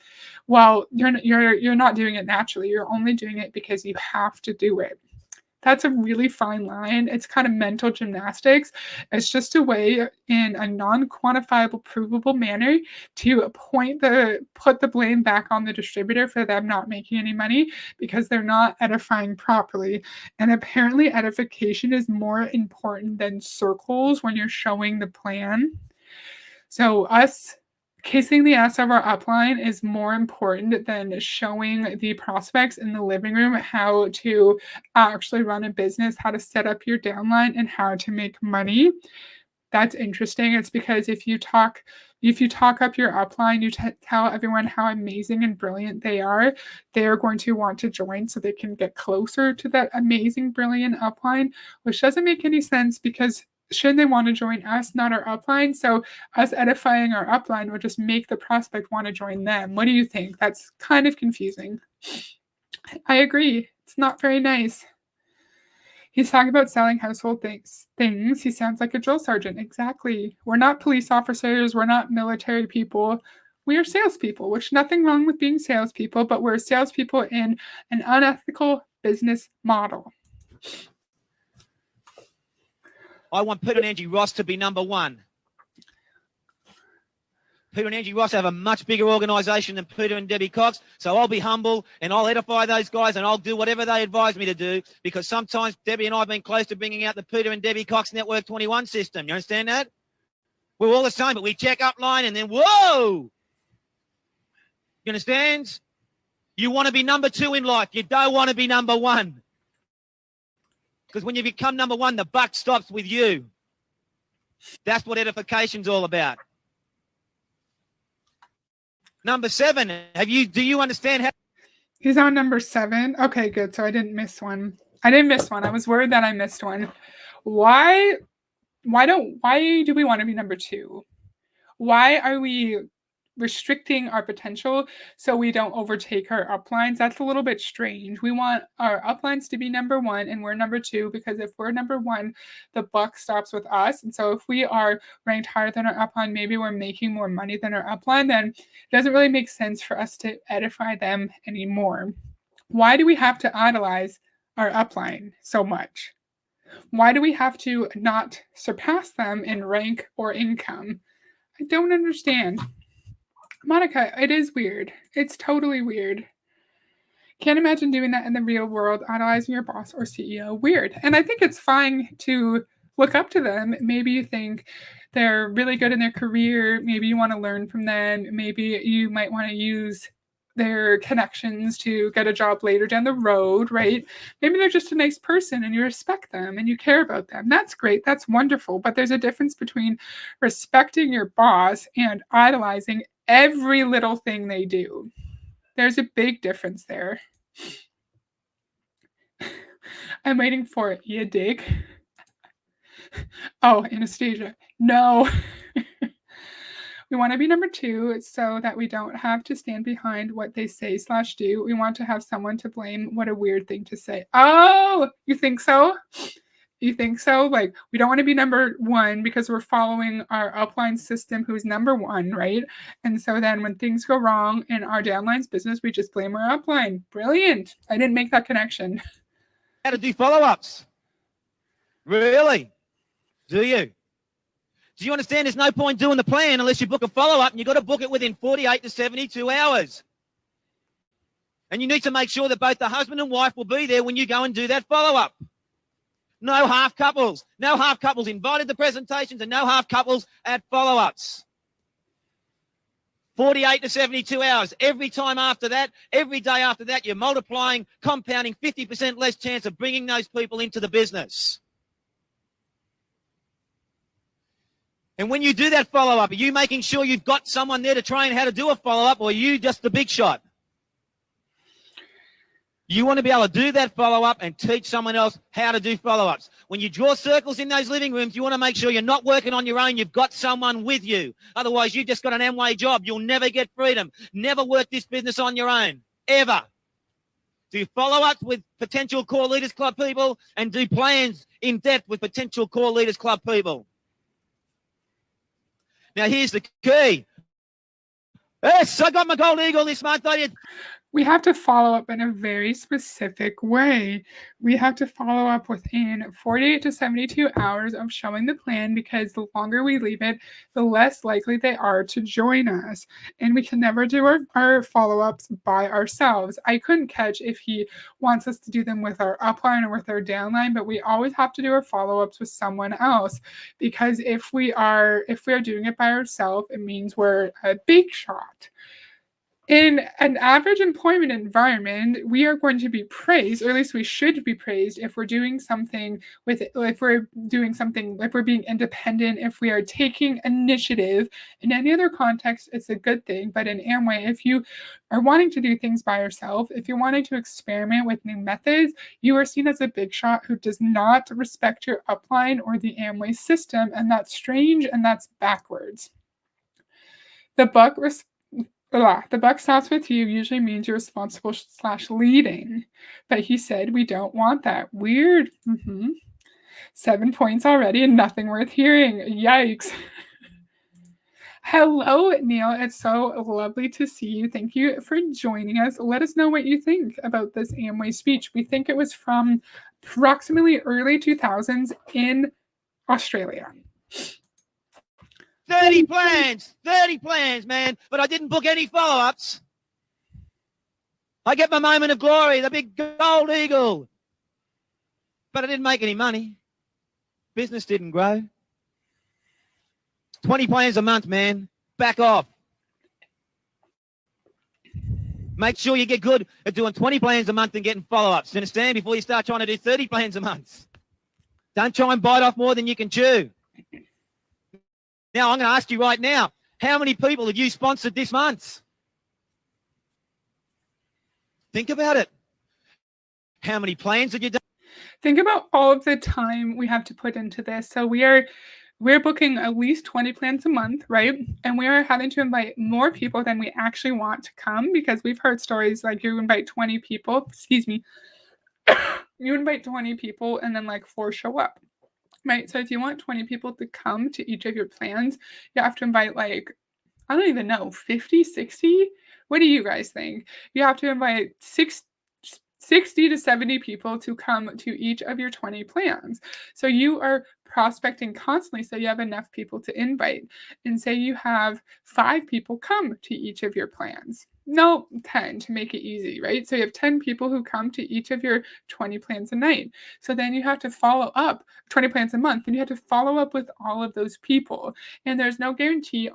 Well, you're not doing it naturally. You're only doing it because you have to do it. That's a really fine line. It's kind of mental gymnastics. It's just a way in a non-quantifiable, provable manner to put the blame back on the distributor for them not making any money because they're not edifying properly. And apparently edification is more important than circles when you're showing the plan. So us Kissing the ass of our upline is more important than showing the prospects in the living room how to actually run a business, how to set up your downline, and how to make money. That's interesting. It's because if you talk up your upline, you tell everyone how amazing and brilliant they are, they're going to want to join so they can get closer to that amazing, brilliant upline, which doesn't make any sense because shouldn't they want to join us, not our upline? So us edifying our upline would just make the prospect want to join them. What do you think? That's kind of confusing. I agree. It's not very nice. He's talking about selling household things. He sounds like a drill sergeant. Exactly. We're not police officers. We're not military people. We are salespeople, which nothing wrong with being salespeople, but we're salespeople in an unethical business model. I want Peter and Angie Ross to be number one. Peter and Angie Ross have a much bigger organisation than Peter and Debbie Cox, so I'll be humble and I'll edify those guys and I'll do whatever they advise me to do, because sometimes Debbie and I have been close to bringing out the Peter and Debbie Cox Network 21 system. You understand that? We're all the same, but we check upline and then, whoa! You understand? You want to be number two in life. You don't want to be number one. Because when you become number one, the buck stops with you. That's what edification's all about. Number 7. Do you understand how? He's on number 7. Okay, good. So I didn't miss one. I was worried that I missed one. Why do we want to be number 2? Why are we restricting our potential so we don't overtake our uplines? That's a little bit strange. We want our uplines to be number 1 and we're number 2, because if we're number 1, the buck stops with us. And so if we are ranked higher than our upline, maybe we're making more money than our upline, then it doesn't really make sense for us to edify them anymore. Why do we have to idolize our upline so much? Why do we have to not surpass them in rank or income? I don't understand. Monica, it is weird. It's totally weird. Can't imagine doing that in the real world, idolizing your boss or CEO. Weird. And I think it's fine to look up to them. Maybe you think they're really good in their career. Maybe you want to learn from them. Maybe you might want to use their connections to get a job later down the road, right? Maybe they're just a nice person and you respect them and you care about them. That's great. That's wonderful. But there's a difference between respecting your boss and idolizing every little thing they do. There's a big difference there. I'm waiting for it. You dig? Oh, Anastasia. No. We want to be number 2 so that we don't have to stand behind what they say / do. We want to have someone to blame. What a weird thing to say. Oh, you think so? You think so? Like, we don't want to be number 1 because we're following our upline system who's number 1, right? And so then when things go wrong in our downline's business, we just blame our upline. Brilliant. I didn't make that connection. How to do follow-ups. Really? Do you? Do you understand there's no point doing the plan unless you book a follow-up, and you've got to book it within 48 to 72 hours. And you need to make sure that both the husband and wife will be there when you go and do that follow-up. No half couples. No half couples invited to presentations and no half couples at follow-ups. 48 to 72 hours. Every time after that, every day after that, you're multiplying, compounding 50% less chance of bringing those people into the business. And when you do that follow-up, are you making sure you've got someone there to train how to do a follow-up, or are you just the big shot? You want to be able to do that follow-up and teach someone else how to do follow-ups. When you draw circles in those living rooms, you want to make sure you're not working on your own. You've got someone with you. Otherwise, you've just got an Amway job. You'll never get freedom. Never work this business on your own, ever. Do follow-ups with potential Core Leaders Club people and do plans in depth with potential Core Leaders Club people. Now, here's the key. Yes, I got my gold eagle this month. I did. We have to follow up in a very specific way. We have to follow up within 48 to 72 hours of showing the plan, because the longer we leave it, the less likely they are to join us. And we can never do our follow ups by ourselves. I couldn't catch if he wants us to do them with our upline or with our downline, but we always have to do our follow ups with someone else, because if we are doing it by ourselves, it means we're a big shot. In an average employment environment, we are going to be praised, or at least we should be praised, if we're doing something if we're being independent, if we are taking initiative. In any other context, it's a good thing. But in Amway, if you are wanting to do things by yourself, if you're wanting to experiment with new methods, you are seen as a big shot who does not respect your upline or the Amway system, and that's strange and that's backwards. The buck the buck stops with you usually means you're responsible slash leading. But he said we don't want that. Weird. 7 points already and nothing worth hearing. Yikes. Hello, Neil. It's so lovely to see you. Thank you for joining us. Let us know what you think about this Amway speech. We think it was from approximately early 2000s in Australia. 30 plans, man, but I didn't book any follow-ups. I get my moment of glory, the big gold eagle. But I didn't make any money. Business didn't grow. 20 plans a month, man. Back off. Make sure you get good at doing 20 plans a month and getting follow-ups. You understand? Before you start trying to do 30 plans a month. Don't try and bite off more than you can chew. Now, I'm going to ask you right now, how many people have you sponsored this month? Think about it. How many plans have you done? Think about all of the time we have to put into this. So we're booking at least 20 plans a month, right? And we are having to invite more people than we actually want to come, because we've heard stories like you invite 20 people, you invite 20 people and then like 4 show up. Right. So if you want 20 people to come to each of your plans, you have to invite like, I don't even know, 50, 60? What do you guys think? You have to invite 60 to 70 people to come to each of your 20 plans. So you are prospecting constantly, so you have enough people to invite. And say you have 5 people come to each of your plans. No, 10 to make it easy, right? So you have 10 people who come to each of your 20 plans a night. So then you have to follow up 20 plans a month, and you have to follow up with all of those people. And there's no guarantee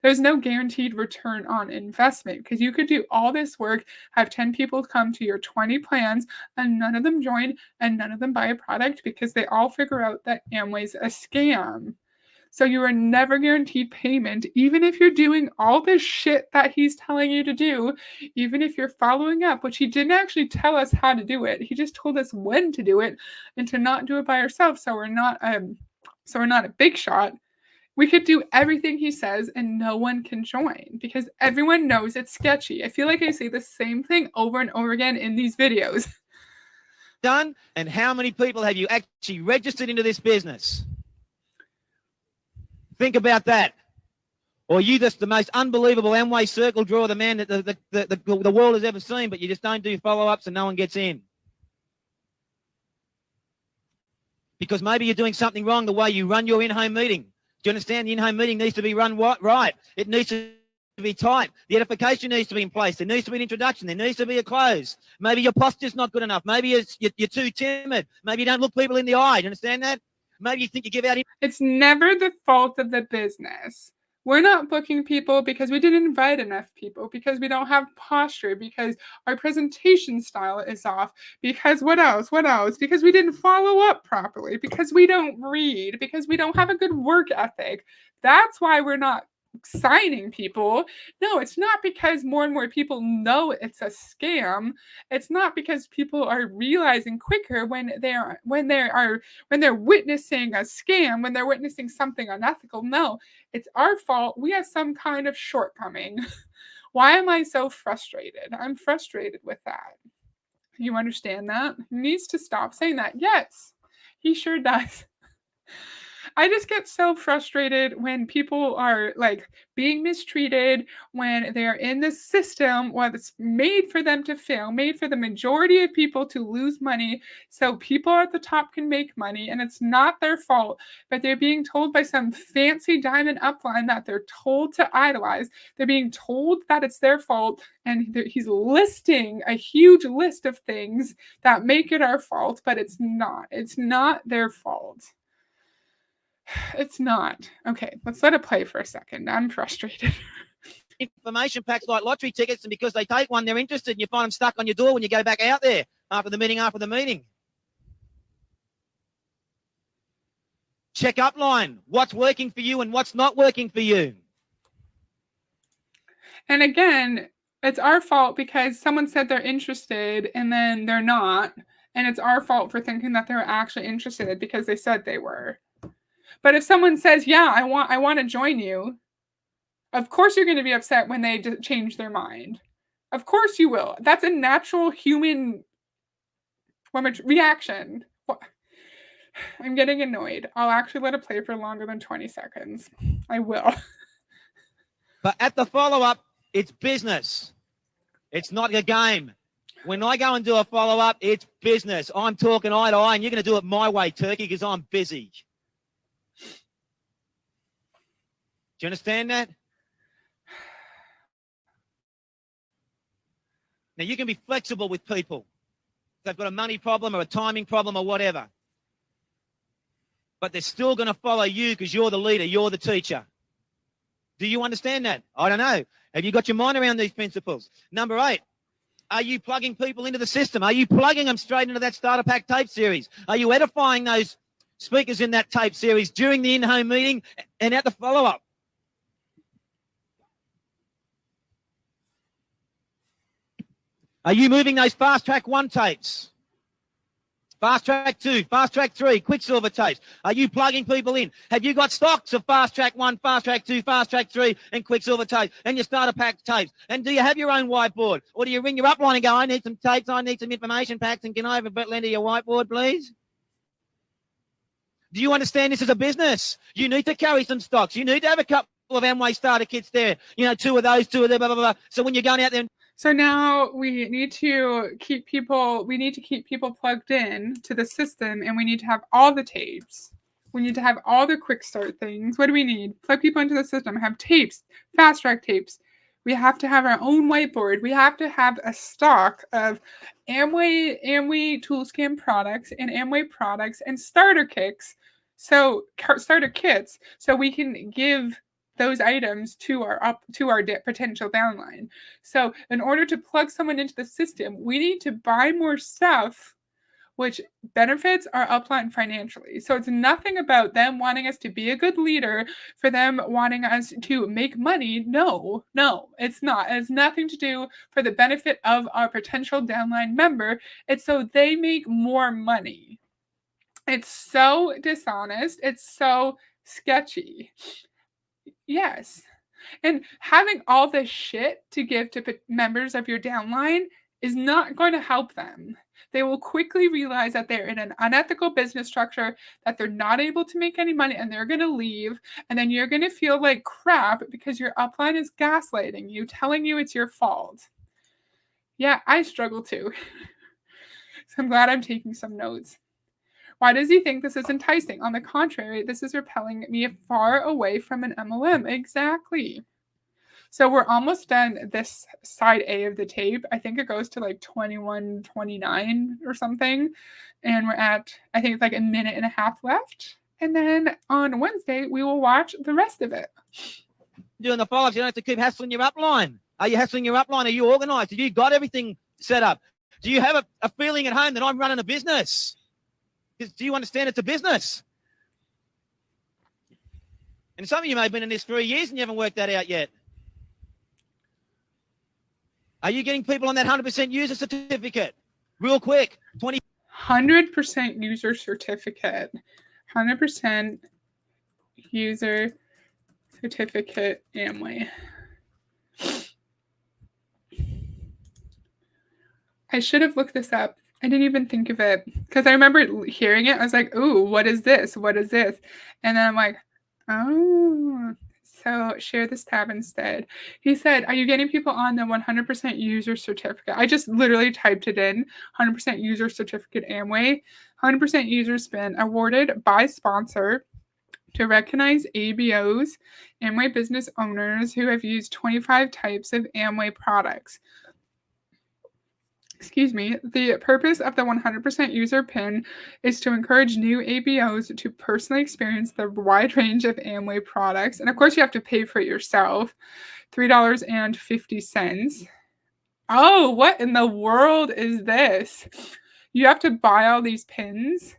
there's no guaranteed return on investment, because you could do all this work, have 10 people come to your 20 plans, and none of them join and none of them buy a product, because they all figure out that Amway's a scam. So you are never guaranteed payment, even if you're doing all this shit that he's telling you to do, even if you're following up, which he didn't actually tell us how to do it. He just told us when to do it and to not do it by ourselves. So we're not a big shot. We could do everything he says and no one can join, because everyone knows it's sketchy. I feel like I say the same thing over and over again in these videos. Done, and how many people have you actually registered into this business? Think about that. Or are you just the most unbelievable Amway circle drawer, the man that the world has ever seen, but you just don't do follow-ups and no one gets in? Because maybe you're doing something wrong the way you run your in-home meeting. Do you understand? The in-home meeting needs to be run right. It needs to be tight. The edification needs to be in place. There needs to be an introduction. There needs to be a close. Maybe your posture's not good enough. Maybe you're too timid. Maybe you don't look people in the eye. Do you understand that? Maybe you think you give out. It's never the fault of the business. We're not booking people because we didn't invite enough people, because we don't have posture, because our presentation style is off, because what else? Because we didn't follow up properly, because we don't read, because we don't have a good work ethic. That's why we're not signing people. No, it's not because more and more people know it's a scam. It's not because people are realizing quicker when they're witnessing a scam, when they're witnessing something unethical. No, it's our fault. We have some kind of shortcoming. Why am I so frustrated? I'm frustrated with that. You understand that? He needs to stop saying that. Yes, he sure does. I just get so frustrated when people are like being mistreated, when they're in the system it's made for them to fail, made for the majority of people to lose money so people at the top can make money, and it's not their fault, but they're being told by some fancy diamond upline that they're told to idolize. They're being told that it's their fault, and he's listing a huge list of things that make it our fault, but it's not. It's not their fault. It's not. Okay, let's let it play for a second. I'm frustrated. Information packs like lottery tickets, and because they take one, they're interested, and you find them stuck on your door when you go back out there after the meeting. Check upline. What's working for you and what's not working for you. And again, it's our fault because someone said they're interested and then they're not. And it's our fault for thinking that they're actually interested because they said they were. But if someone says, yeah, I want to join you, of course you're going to be upset when they change their mind. Of course you will. That's a natural human reaction. I'm getting annoyed. I'll actually let it play for longer than 20 seconds. I will. But at the follow-up, it's business. It's not a game. When I go and do a follow-up, it's business. I'm talking eye to eye, and you're going to do it my way, Turkey, because I'm busy. Do you understand that? Now, you can be flexible with people. If they've got a money problem or a timing problem or whatever. But they're still going to follow you because you're the leader, you're the teacher. Do you understand that? I don't know. Have you got your mind around these principles? Number 8, are you plugging people into the system? Are you plugging them straight into that starter pack tape series? Are you edifying those speakers in that tape series during the in-home meeting and at the follow-up? Are you moving those fast track 1 tapes? Fast track 2, fast track 3, Quicksilver tapes. Are you plugging people in? Have you got stocks of fast track 1, fast track 2, fast track 3, and Quicksilver tapes, and your starter pack tapes? And do you have your own whiteboard? Or do you ring your upline and go, I need some tapes, I need some information packs, and can I have a blend of your whiteboard, please? Do you understand this as a business? You need to carry some stocks. You need to have a couple of Amway starter kits there. 2 of those, 2 of them, blah, blah, blah. So when you're going out there... So now we need to keep people plugged in to the system, and we need to have all the tapes. We need to have all the quick start things. What do we need? Plug people into the system, have tapes, fast track tapes. We have to have our own whiteboard. We have to have a stock of Amway ToolScan products and Amway products and starter kits. So we can give those items to our potential downline. So in order to plug someone into the system, we need to buy more stuff, which benefits our upline financially. So it's nothing about them wanting us to be a good leader, for them wanting us to make money. No, it's not. It has nothing to do for the benefit of our potential downline member. It's so they make more money. It's so dishonest. It's so sketchy. Yes. And having all this shit to give to members of your downline is not going to help them. They will quickly realize that they're in an unethical business structure, that they're not able to make any money, and they're going to leave. And then you're going to feel like crap because your upline is gaslighting you, telling you it's your fault. Yeah, I struggle too. So I'm glad I'm taking some notes. Why does he think this is enticing? On the contrary, this is repelling me far away from an MLM. Exactly. So we're almost done this side A of the tape. I think it goes to like 21:29 or something. And we're at, I think it's like a minute and a half left. And then on Wednesday, we will watch the rest of it. Doing the follow-ups, you don't have to keep hassling your upline. Are you hassling your upline? Are you organized? Have you got everything set up? Do you have a feeling at home that I'm running a business? Do you understand it's a business? And some of you may have been in this 3 years and you haven't worked that out yet. Are you getting people on that 100% user certificate? Real quick, 100% user certificate. 100% user certificate Amway. I should have looked this up. I didn't even think of it because I remember hearing it. I was like, "Ooh, what is this? What is this?" And then I'm like, "Oh." So share this tab instead. He said, "Are you getting people on the 100% user certificate?" I just literally typed it in. 100% user certificate Amway. 100% user spin awarded by sponsor to recognize ABOs, Amway business owners who have used 25 types of Amway products. Excuse me, the purpose of the 100% user pin is to encourage new ABOs to personally experience the wide range of Amway products. And of course, you have to pay for it yourself. $3.50. Oh, what in the world is this? You have to buy all these pins.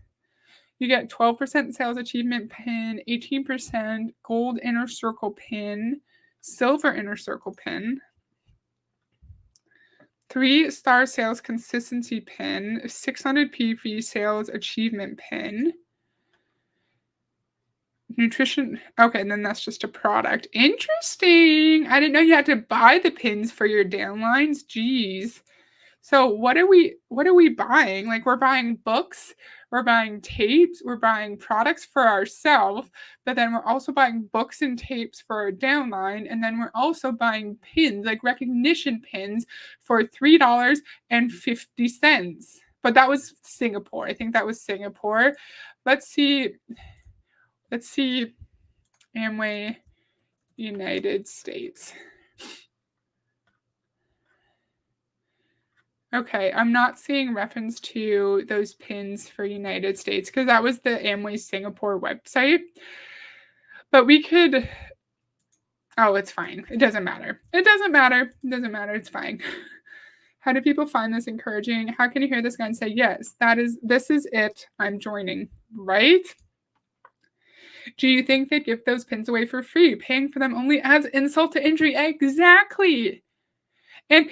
You get 12% sales achievement pin, 18% gold inner circle pin, silver inner circle pin. 3-star sales consistency pin, 600 PV sales achievement pin. Nutrition. Okay, and then that's just a product. Interesting. I didn't know you had to buy the pins for your downlines. Jeez. So what are we buying? Like we're buying books, we're buying tapes, we're buying products for ourselves, but then we're also buying books and tapes for our downline, and then we're also buying pins, like recognition pins for $3.50. But that was Singapore. I think that was Singapore. Let's see. Amway United States. Okay, I'm not seeing reference to those pins for United States because that was the Amway Singapore website. But we could. Oh, it's fine. It doesn't matter. It doesn't matter. It doesn't matter. It's fine. How do people find this encouraging? How can you hear this guy and say, yes, this is it. I'm joining, right? Do you think they'd give those pins away for free? Paying for them only adds insult to injury. Exactly. And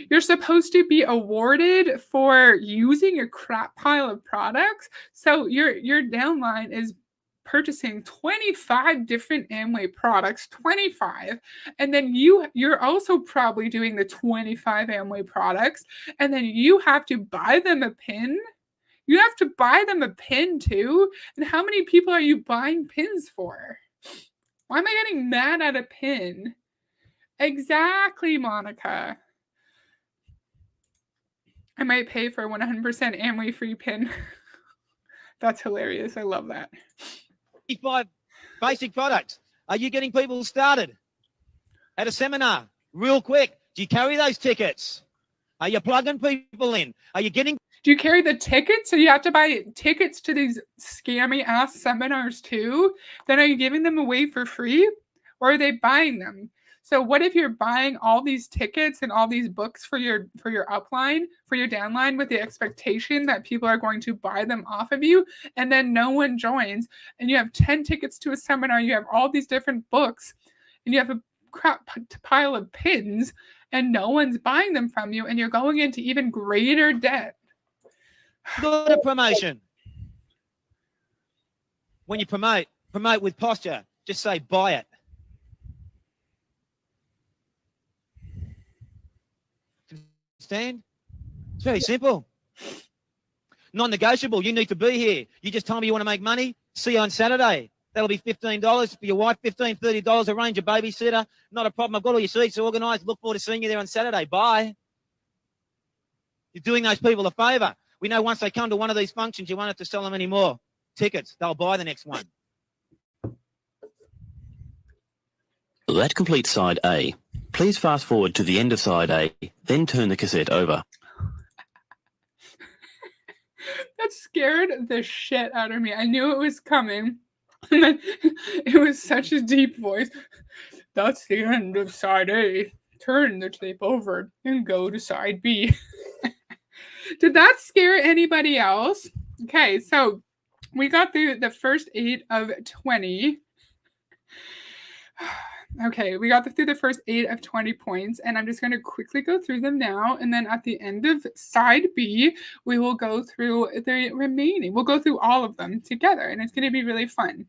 you're supposed to be awarded for using your crap pile of products. So your downline is purchasing 25 different Amway products, 25, and then you're also probably doing the 25 Amway products, and then you have to buy them a pin. You have to buy them a pin too. And how many people are you buying pins for? Why am I getting mad at a pin? Exactly, Monica. I might pay for 100% Amway free pin. That's hilarious. I love that. 5 basic products. Are you getting people started at a seminar real quick? Do you carry those tickets? Are you plugging people in? Are you getting... Do you carry the tickets? So you have to buy tickets to these scammy ass seminars too? Then are you giving them away for free? Or are they buying them? So what if you're buying all these tickets and all these books for your upline, for your downline, with the expectation that people are going to buy them off of you, and then no one joins, and you have 10 tickets to a seminar, you have all these different books, and you have a crap pile of pins, and no one's buying them from you, and you're going into even greater debt. Good at promotion. When you promote with posture. Just say, buy it. Understand? It's very simple. Non-negotiable. You need to be here. You just tell me you want to make money. See you on Saturday. That'll be $15 for your wife, $15, $30. Arrange a babysitter. Not a problem. I've got all your seats organised. Look forward to seeing you there on Saturday. Bye. You're doing those people a favour. We know once they come to one of these functions, you won't have to sell them any more tickets. They'll buy the next one. That completes side A. Please fast forward to the end of side A, then turn the cassette over. That scared the shit out of me. I knew it was coming. And then it was such a deep voice. That's the end of side A. Turn the tape over and go to side B. Did that scare anybody else? Okay, so we got through the first 8 of 20. Okay, we got through the first 8 of 20 points, and I'm just going to quickly go through them now. And then at the end of side B, we will go through the remaining. We'll go through all of them together, and it's going to be really fun,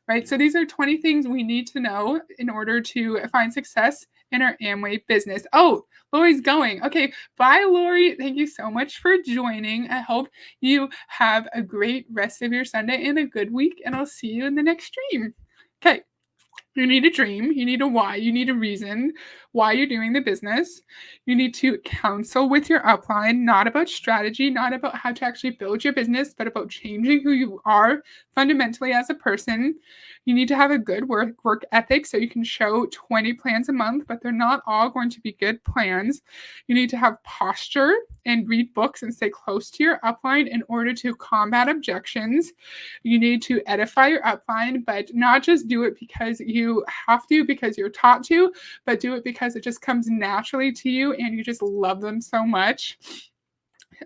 right? So these are 20 things we need to know in order to find success in our Amway business. Oh, Lori's going. Okay, bye, Lori. Thank you so much for joining. I hope you have a great rest of your Sunday and a good week, and I'll see you in the next stream. Okay. You need a dream, you need a why, you need a reason why you're doing the business. You need to counsel with your upline, not about strategy, not about how to actually build your business, but about changing who you are fundamentally as a person. You need to have a good work ethic so you can show 20 plans a month, but they're not all going to be good plans. You need to have posture and read books and stay close to your upline in order to combat objections. You need to edify your upline, but not just do it because you have to, because you're taught to, but do it because it just comes naturally to you and you just love them so much.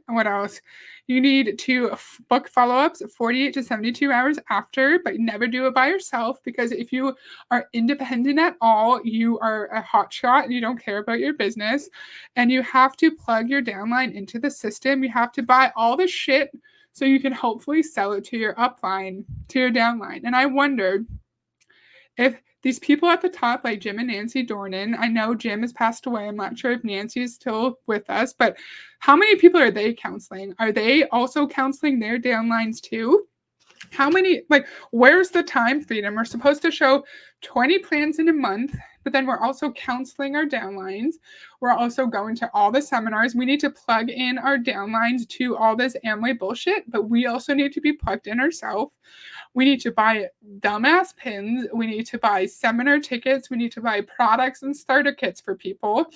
What else? You need to book follow-ups 48 to 72 hours after, but never do it by yourself, because if you are independent at all, you are a hotshot and you don't care about your business. And you have to plug your downline into the system. You have to buy all the shit so you can hopefully sell it to your upline, to your downline. And I wondered if these people at the top, like Jim and Nancy Dornan, I know Jim has passed away. I'm not sure if Nancy is still with us, but how many people are they counseling? Are they also counseling their downlines too? How many, like, where's the time freedom? We're supposed to show 20 plans in a month, but then we're also counseling our downlines. We're also going to all the seminars. We need to plug in our downlines to all this Amway bullshit, but we also need to be plugged in ourselves. We need to buy dumbass pins. We need to buy seminar tickets. We need to buy products and starter kits for people.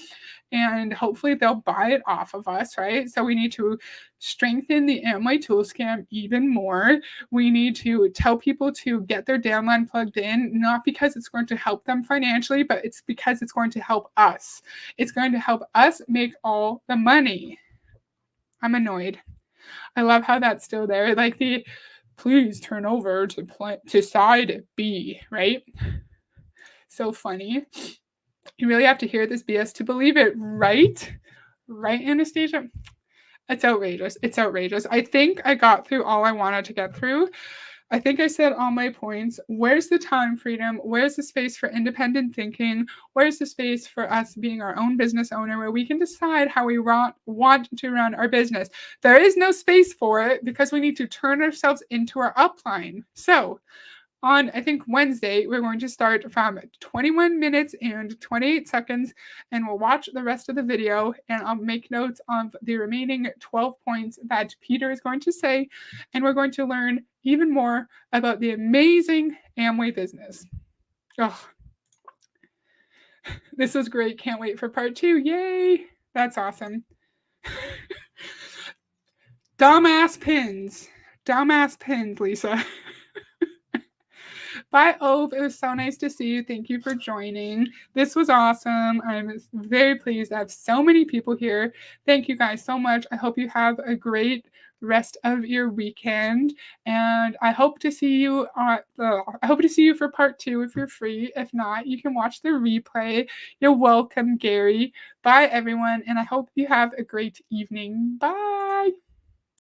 And hopefully they'll buy it off of us, right? So we need to strengthen the Amway tool scam even more. We need to tell people to get their downline plugged in, not because it's going to help them financially, but it's because it's going to help us. It's going to help us make all the money. I'm annoyed. I love how that's still there. Like the please turn over to side B, right? So funny. You really have to hear this BS to believe it, right? Right, Anastasia? It's outrageous. It's outrageous. I think I got through all I wanted to get through. I think I said all my points. Where's the time freedom? Where's the space for independent thinking? Where's the space for us being our own business owner where we can decide how we want to run our business? There is no space for it because we need to turn ourselves into our upline. So on, I think, Wednesday, we're going to start from 21 minutes and 28 seconds, and we'll watch the rest of the video, and I'll make notes of the remaining 12 points that Peter is going to say, and we're going to learn even more about the amazing Amway business. Oh, this was great. Can't wait for part 2. Yay! That's awesome. Dumbass pins. Dumbass pins, Lisa. Bye, Ove. It was so nice to see you. Thank you for joining. This was awesome. I'm very pleased to have so many people here. Thank you guys so much. I hope you have a great rest of your weekend, and I hope to see you for part 2 if you're free. If not, you can watch the replay. You're welcome, Gary. Bye, everyone, and I hope you have a great evening. Bye.